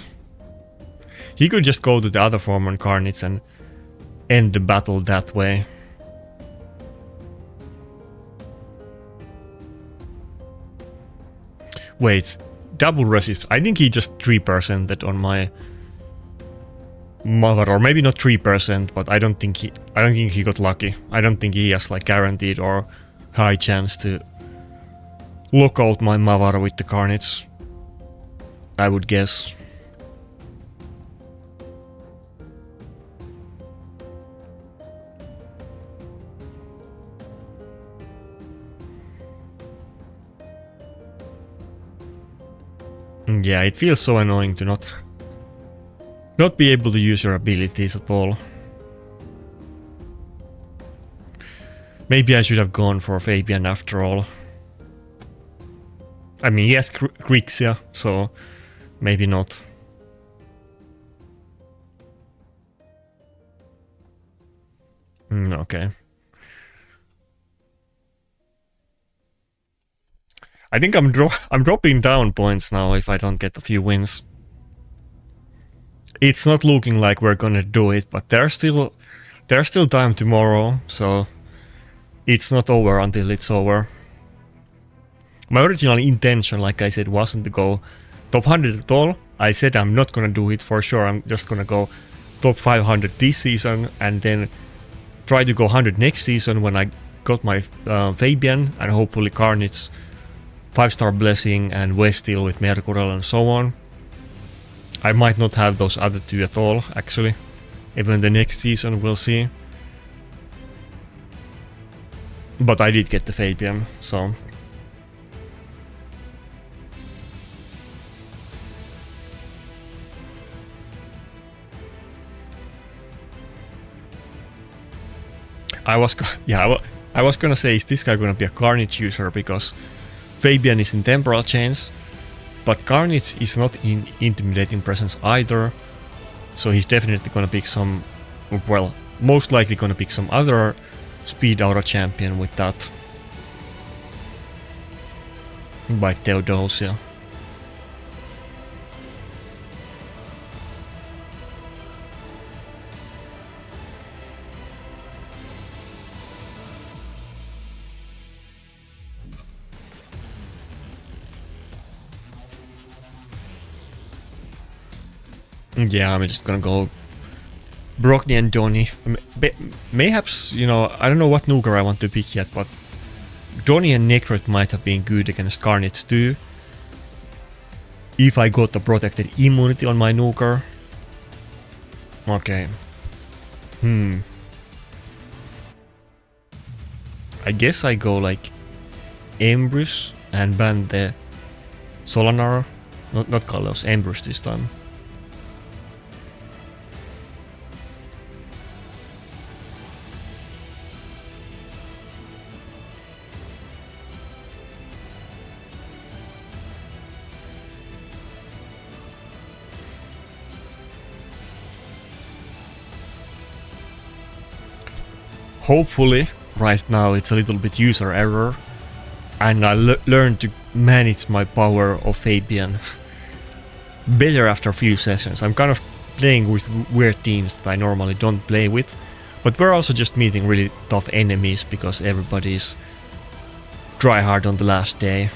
He could just go to the other form on Carnage and end the battle that way. Wait, double resist. I think he just 3%ed on my mother, or maybe not 3%, but I don't think he got lucky. I don't think he has like guaranteed or high chance to lock out my mother with the Carnage, I would guess. Yeah, it feels so annoying to not be able to use your abilities at all. Maybe I should have gone for Fabian after all. I mean, he has Grixia, so maybe not. Okay. I think I'm dropping down points now if I don't get a few wins. It's not looking like we're gonna do it, but there's still time tomorrow, so it's not over until it's over. My original intention, like I said, wasn't to go top 100 at all. I said I'm not gonna do it for sure. I'm just gonna go top 500 this season and then try to go 100 next season when I got my Fabian and hopefully Carnage, 5-star Blessing and Westeel with Mercurial and so on. I might not have those other two at all, actually. Even the next season, we'll see. But I did get the Fabian, so... I was gonna say, is this guy gonna be a Carnage user, because Fabian is in Temporal Chains, but Carnage is not in Intimidating Presence either. So he's definitely gonna pick some, well, most likely gonna pick some other speed aura champion with that. Like Theodosia. Yeah, I'm just gonna go Brockney and Donny. Mayhaps, you know, I don't know what Nuker I want to pick yet, but Donny and Necrot might have been good against Carnage too. If I got the protected immunity on my Nuker. Okay. I guess I go like Embrus and ban the Solanar. Not Kalos, Embrus this time. Hopefully, right now it's a little bit user error, and I learned to manage my power of Fabian better after a few sessions. I'm kind of playing with weird teams that I normally don't play with, but we're also just meeting really tough enemies because everybody's try hard on the last day.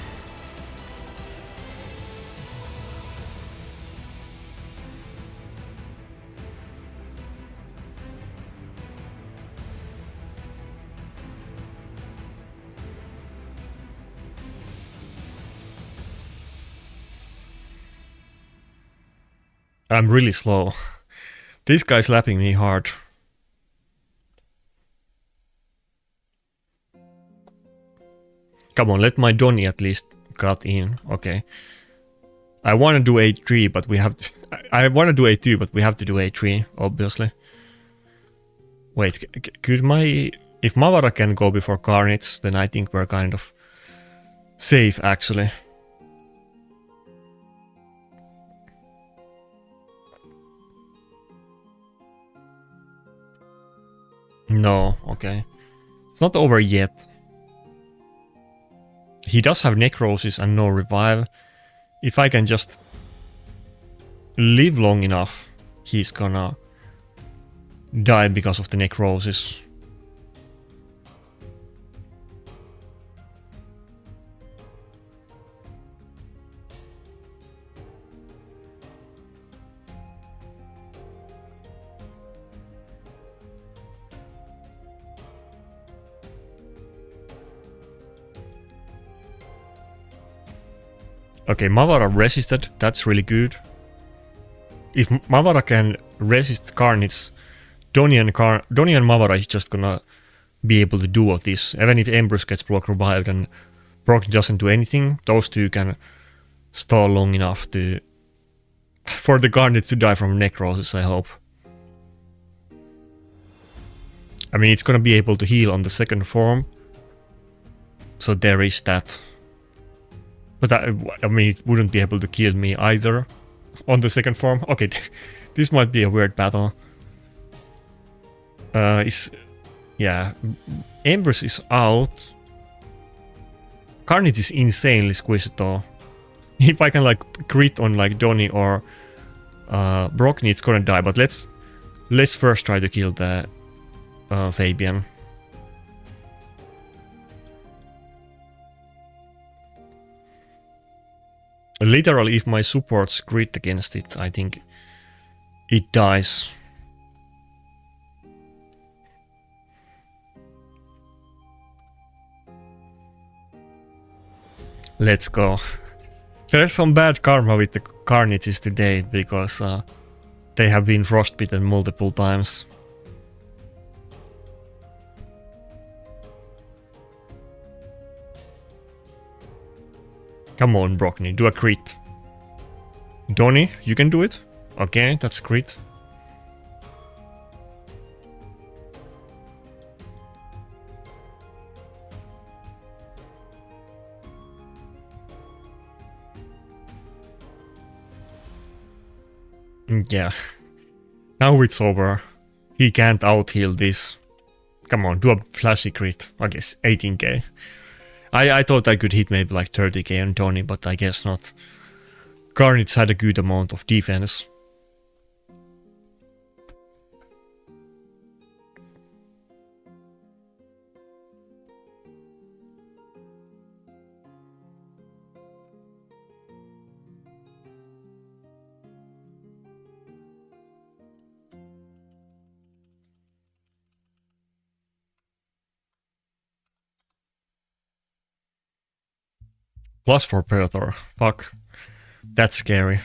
I'm really slow. This guy's slapping me hard. Come on, let my Donny at least cut in. Okay. I want to do A3, but we have to... I want to do A2, but we have to do A3, obviously. Wait, could my... If Mavara can go before Carnage, then I think we're kind of safe, actually. No, okay. It's not over yet. He does have Necrosis and no Revive. If I can just live long enough, he's gonna die because of the Necrosis. Okay, Mavara resisted, that's really good. If Mavara can resist Carnage, Donny and Mavara is just gonna be able to do all this. Even if Embrus gets block revived and Brock doesn't do anything, those two can stall long enough to... for the Carnage to die from Necrosis, I hope. I mean, it's gonna be able to heal on the second form. So there is that. But I mean, it wouldn't be able to kill me either on the second form. Okay, this might be a weird battle. Yeah, Embrus is out. Carnage is insanely squished though. If I can like crit on like Donny or Brockney, it's gonna die. But let's first try to kill the Fabian. Literally, if my supports crit against it, I think it dies. Let's go. There's some bad karma with the Carnages today because they have been frostbitten multiple times. Come on, Brockney, do a crit. Donny, you can do it? Okay, that's crit. Yeah. Now it's over. He can't out-heal this. Come on, do a flashy crit. I guess 18k. I thought I could hit maybe like 30k on Donny, but I guess not. Carnage had a good amount of defense. Plus for Predator. Fuck. That's scary.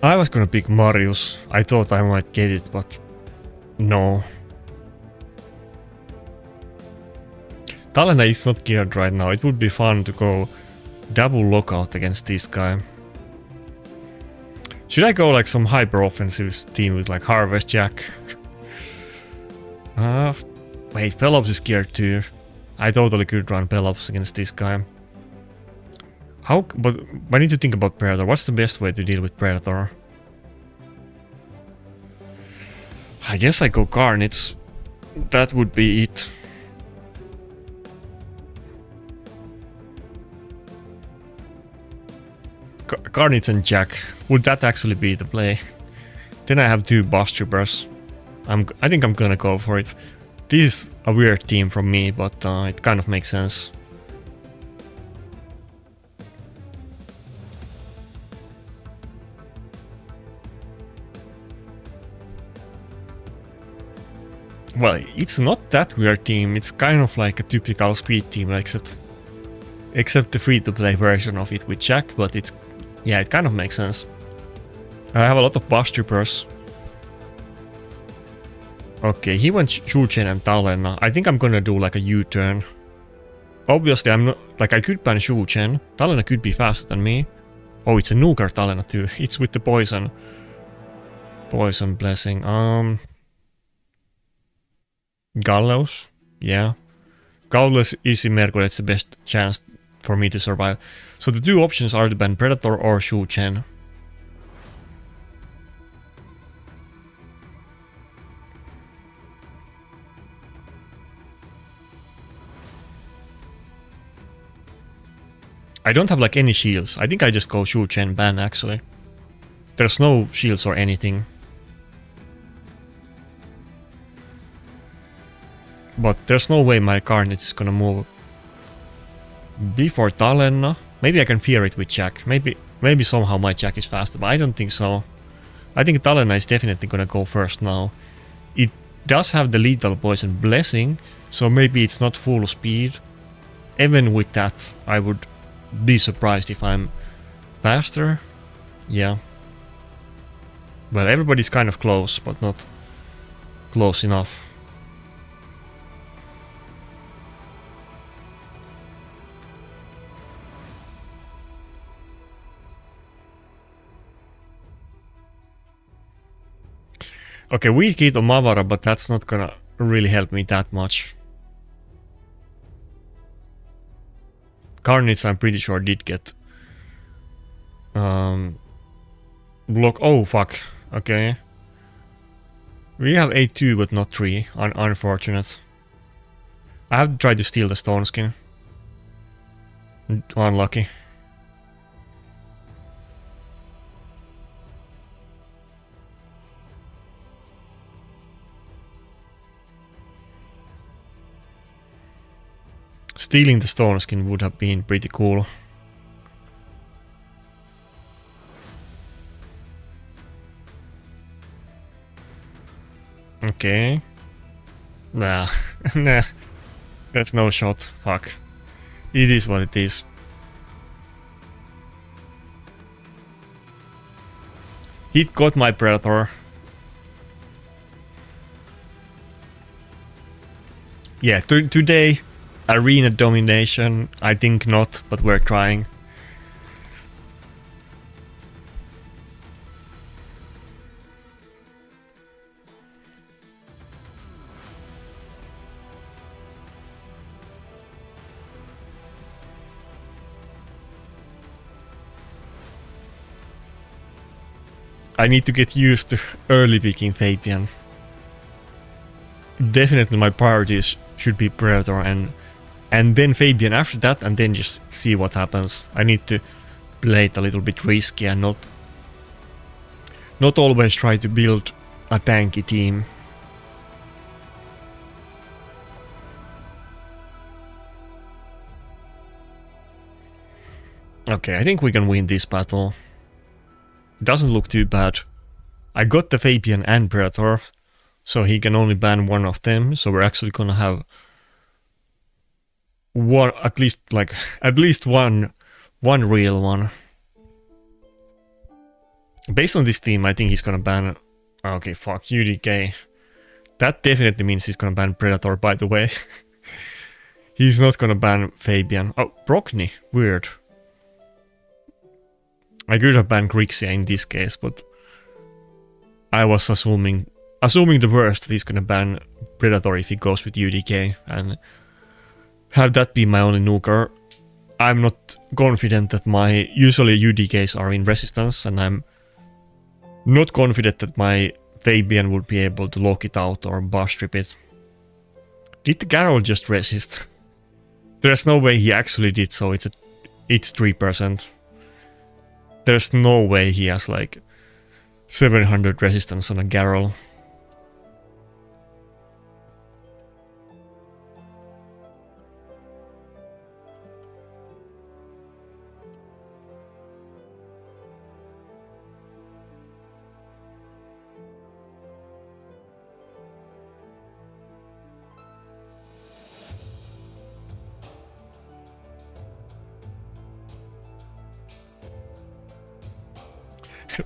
I was gonna pick Marius. I thought I might get it, but no. Talena is not geared right now. It would be fun to go double lockout against this guy. Should I go like some hyper offensive team with like Harvest Jack? Wait, Pelops is geared too. I totally could run Pelops against this guy. But I need to think about Predator. What's the best way to deal with Predator? I guess I go Carnage. That would be it. Carnage and Jack. Would that actually be the play? Then I have two Boss Troopers. I think I'm gonna go for it. This is a weird team from me, but it kind of makes sense. Well, it's not that weird team, it's kind of like a typical speed team, except the free-to-play version of it with Jack, but it kind of makes sense. I have a lot of Boss Troopers. Okay, he went Shuchen and Talena. I think I'm gonna do like a U-turn. Obviously, I'm not, like I could ban Shuchen. Talena could be faster than me. Oh, it's a Nuker Talena too. It's with the poison. Poison blessing. Gallows? Yeah. Gallows is in Mercury, it's the best chance for me to survive. So the two options are to ban Predator or Shu Chen. I don't have like any shields. I think I just go Shu Chen ban actually. There's no shields or anything. But there's no way my Carnage is gonna move before Talena. Maybe I can fear it with Jack. Maybe somehow my Jack is faster, but I don't think so. I think Talena is definitely gonna go first now. It does have the lethal poison blessing, so maybe it's not full speed. Even with that, I would be surprised if I'm faster. Yeah. Well, everybody's kind of close, but not close enough. Okay, we hit on Mavara, but that's not gonna really help me that much. Carnage, I'm pretty sure, did get block. Oh fuck. Okay. We have 8-2 but not 3. Unfortunate. I have to try to steal the stone skin. Unlucky. Stealing the stone skin would have been pretty cool. Okay. Nah. Nah. That's no shot. Fuck. It is what it is. He got my Predator. Yeah, today arena domination? I think not, but we're trying. I need to get used to early picking Fabian. Definitely my priorities should be Predator and then Fabian after that, and then just see what happens. I need to play it a little bit risky and not always try to build a tanky team. Okay, I think we can win this battle. Doesn't look too bad. I got the Fabian and Predator, so he can only ban one of them, so we're actually gonna have one, at least one real one. Based on this team, I think he's gonna ban... Okay, fuck, UDK. That definitely means he's gonna ban Predator, by the way. He's not gonna ban Fabian. Oh, Brockney, weird. I could have banned Grixia in this case, but I was assuming the worst, that he's gonna ban Predator if he goes with UDK and have that be my only nuker. I'm not confident that my usually UDKs are in resistance, and I'm not confident that my Fabian would be able to lock it out or buff strip it. Did the Garrel just resist? There's no way he actually did, so it's 3%. There's no way he has like 700 resistance on a Garrel.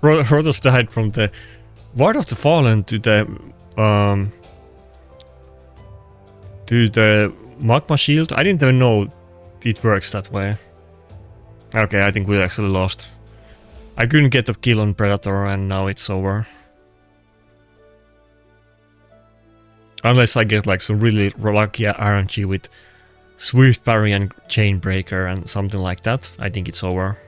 Rotos died from the Ward of the Fallen to the Magma Shield. I didn't even know it works that way. Okay, I think we actually lost. I couldn't get a kill on Predator and now it's over. Unless I get like some really lucky RNG with Swift Parry and Chainbreaker and something like that, I think it's over.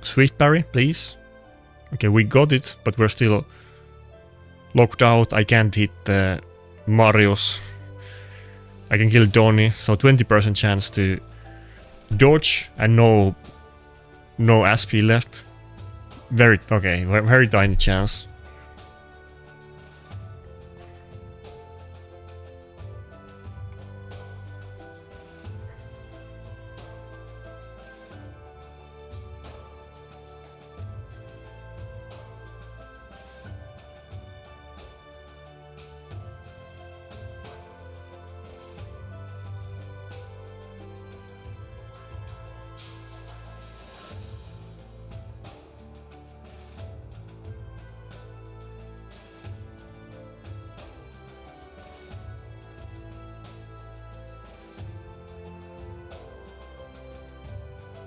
Swift Parry, please. Okay, we got it, but we're still locked out. I can't hit Marius. I can kill Donnie, so 20% chance to dodge and no SP left. Very tiny chance.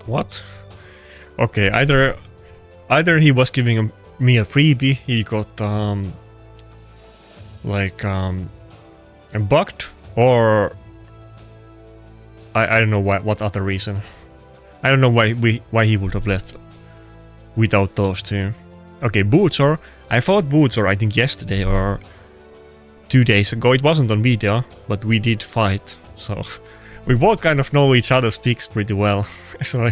What? Okay, either he was giving me a freebie, he got bugged, or I don't know what other reason. I don't know why he would have left without those two. Okay, Bootsor. I fought Bootsor I think yesterday or 2 days ago. It wasn't on video, but we did fight, so we both kind of know each other's picks pretty well. So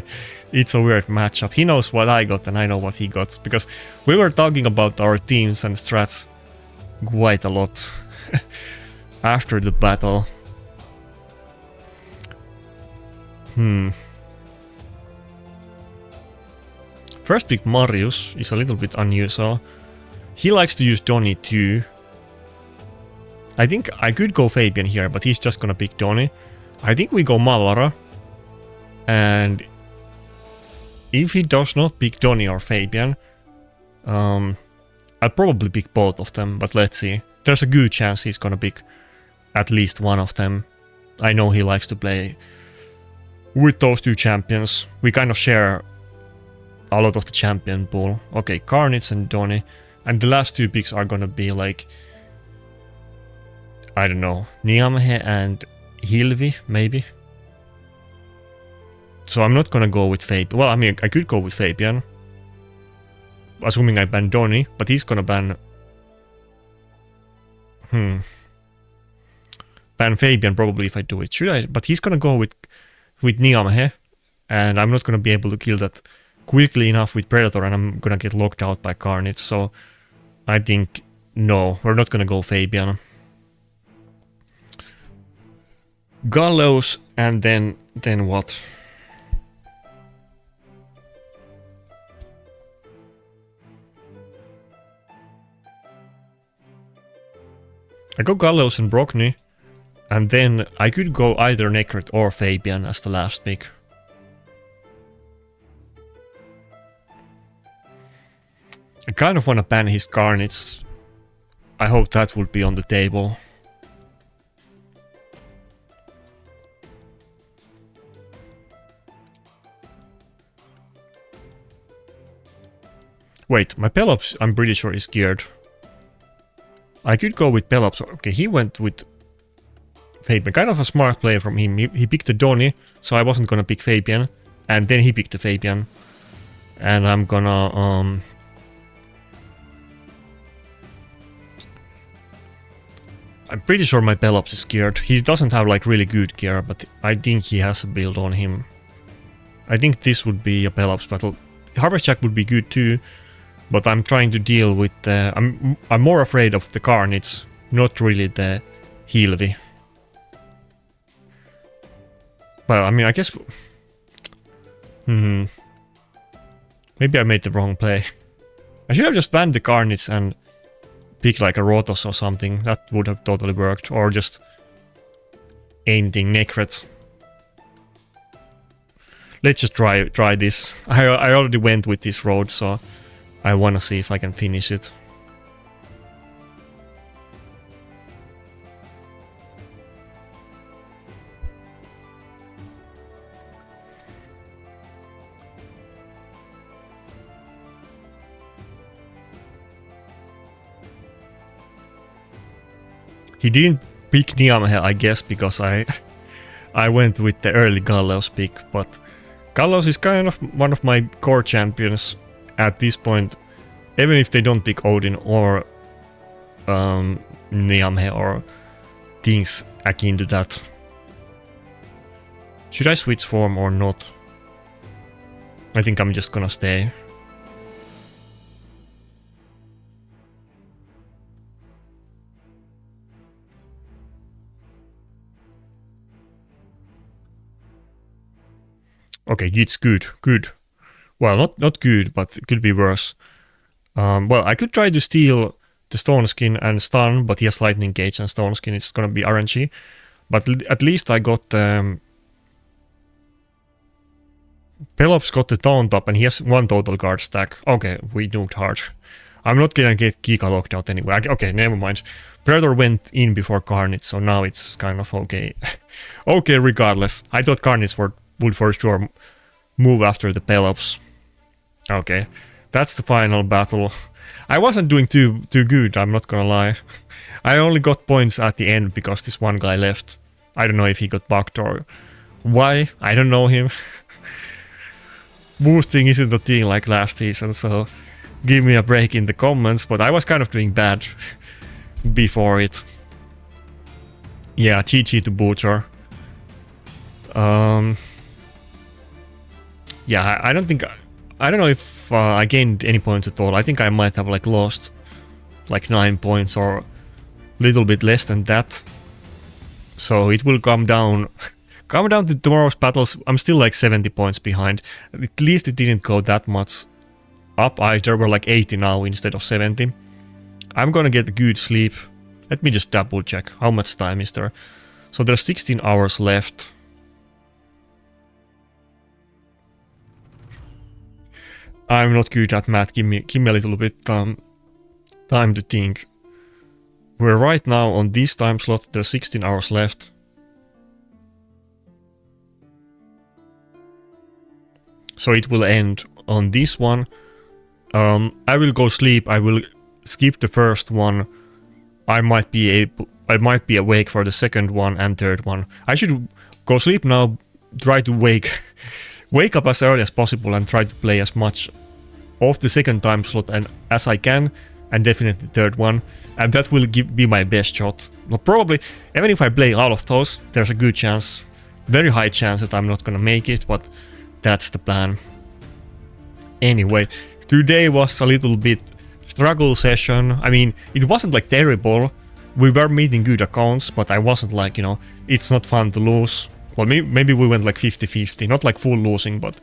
it's a weird matchup. He knows what I got and I know what he got, because we were talking about our teams and strats quite a lot after the battle. First pick Marius is a little bit unusual. He likes to use Donnie too. I think I could go Fabian here, but he's just gonna pick Donnie. I think we go Malara. And if he does not pick Donnie or Fabian, I'll probably pick both of them, but let's see. There's a good chance he's gonna pick at least one of them. I know he likes to play with those two champions. We kind of share a lot of the champion pool. Okay, Carnage and Donny. And the last two picks are gonna be like, I don't know, Niamhe and Hilvi, maybe. So I'm not gonna go with Fabian. Well, I mean, I could go with Fabian, assuming I ban Donny, but he's gonna ban... ban Fabian probably if I do it. Should I? But he's gonna go with Niamhe, and I'm not gonna be able to kill that quickly enough with Predator, and I'm gonna get locked out by Carnage, so I think, no, we're not gonna go Fabian. Gallows, and then what? I go Gallows and Brockney, and then I could go either Nakarada or Fabian as the last pick. I kind of want to ban his Carnage. I hope that will be on the table. Wait, my Pelops, I'm pretty sure is geared. I could go with Pelops. Okay, he went with Fabian. Kind of a smart play from him. He picked the Donny, so I wasn't gonna pick Fabian. And then he picked the Fabian. And I'm gonna... I'm pretty sure my Pelops is geared. He doesn't have like really good gear, but I think he has a build on him. I think this would be a Pelops battle. Harvest Jack would be good too, but I'm trying to deal with the... I'm more afraid of the Carnage, not really the Hilvi. Well, I mean, I guess... Maybe I made the wrong play. I should have just banned the Carnage and pick like a Rotos or something. That would have totally worked. Or just anything Nakarada. Let's just try this. I already went with this road, so I wanna see if I can finish it. He didn't pick Niamhe, I guess, because I went with the early Gallows pick, but Gallows is kind of one of my core champions at this point, even if they don't pick Odin or Niamhe or things akin to that. Should I switch form or not? I think I'm just gonna stay. Okay, it's good. Well, not good, but it could be worse. Well, I could try to steal the Stone Skin and stun, but he has Lightning Gauge and Stone Skin, it's gonna be RNG. But at least I got... Pelops got the Taunt up and he has one total guard stack. Okay, we nuked hard. I'm not gonna get Kika locked out anyway. Okay, never mind. Predator went in before Carnage, so now it's kind of okay. Okay, regardless. I thought Carnage would for sure move after the Pelops. Okay, that's the final battle. I wasn't doing too good, I'm not gonna lie. I only got points at the end because this one guy left. I don't know if he got bugged or why, I don't know him. Boosting isn't a thing like last season, so give me a break in the comments, but I was kind of doing bad before it. Yeah, GG to Butcher. Yeah, I don't know if I gained any points at all. I think I might have like lost like 9 points or a little bit less than that. So it will come down to tomorrow's battles. I'm still like 70 points behind. At least it didn't go that much up either. We're like 80 now instead of 70. I'm gonna get a good sleep. Let me just double check. How much time is there? So there's 16 hours left. I'm not good at math. Give me a little bit time to think. We're right now on this time slot. There's 16 hours left. So it will end on this one. I will go sleep. I will skip the first one. I might be awake for the second one and third one. I should go sleep now. Try to wake up as early as possible and try to play as much of the second time slot and as I can, and definitely the third one. And that will be my best shot. But probably, even if I play all of those, there's a good chance, very high chance that I'm not gonna make it, but that's the plan. Anyway, today was a little bit struggle session. I mean, it wasn't like terrible. We were meeting good accounts, but I wasn't like, you know, it's not fun to lose. Well, maybe we went like 50-50, not like full losing, but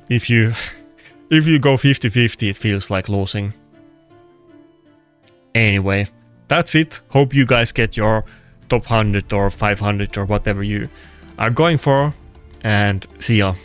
if you go 50-50, it feels like losing. Anyway, that's it. Hope you guys get your top 100 or 500 or whatever you are going for, and see ya.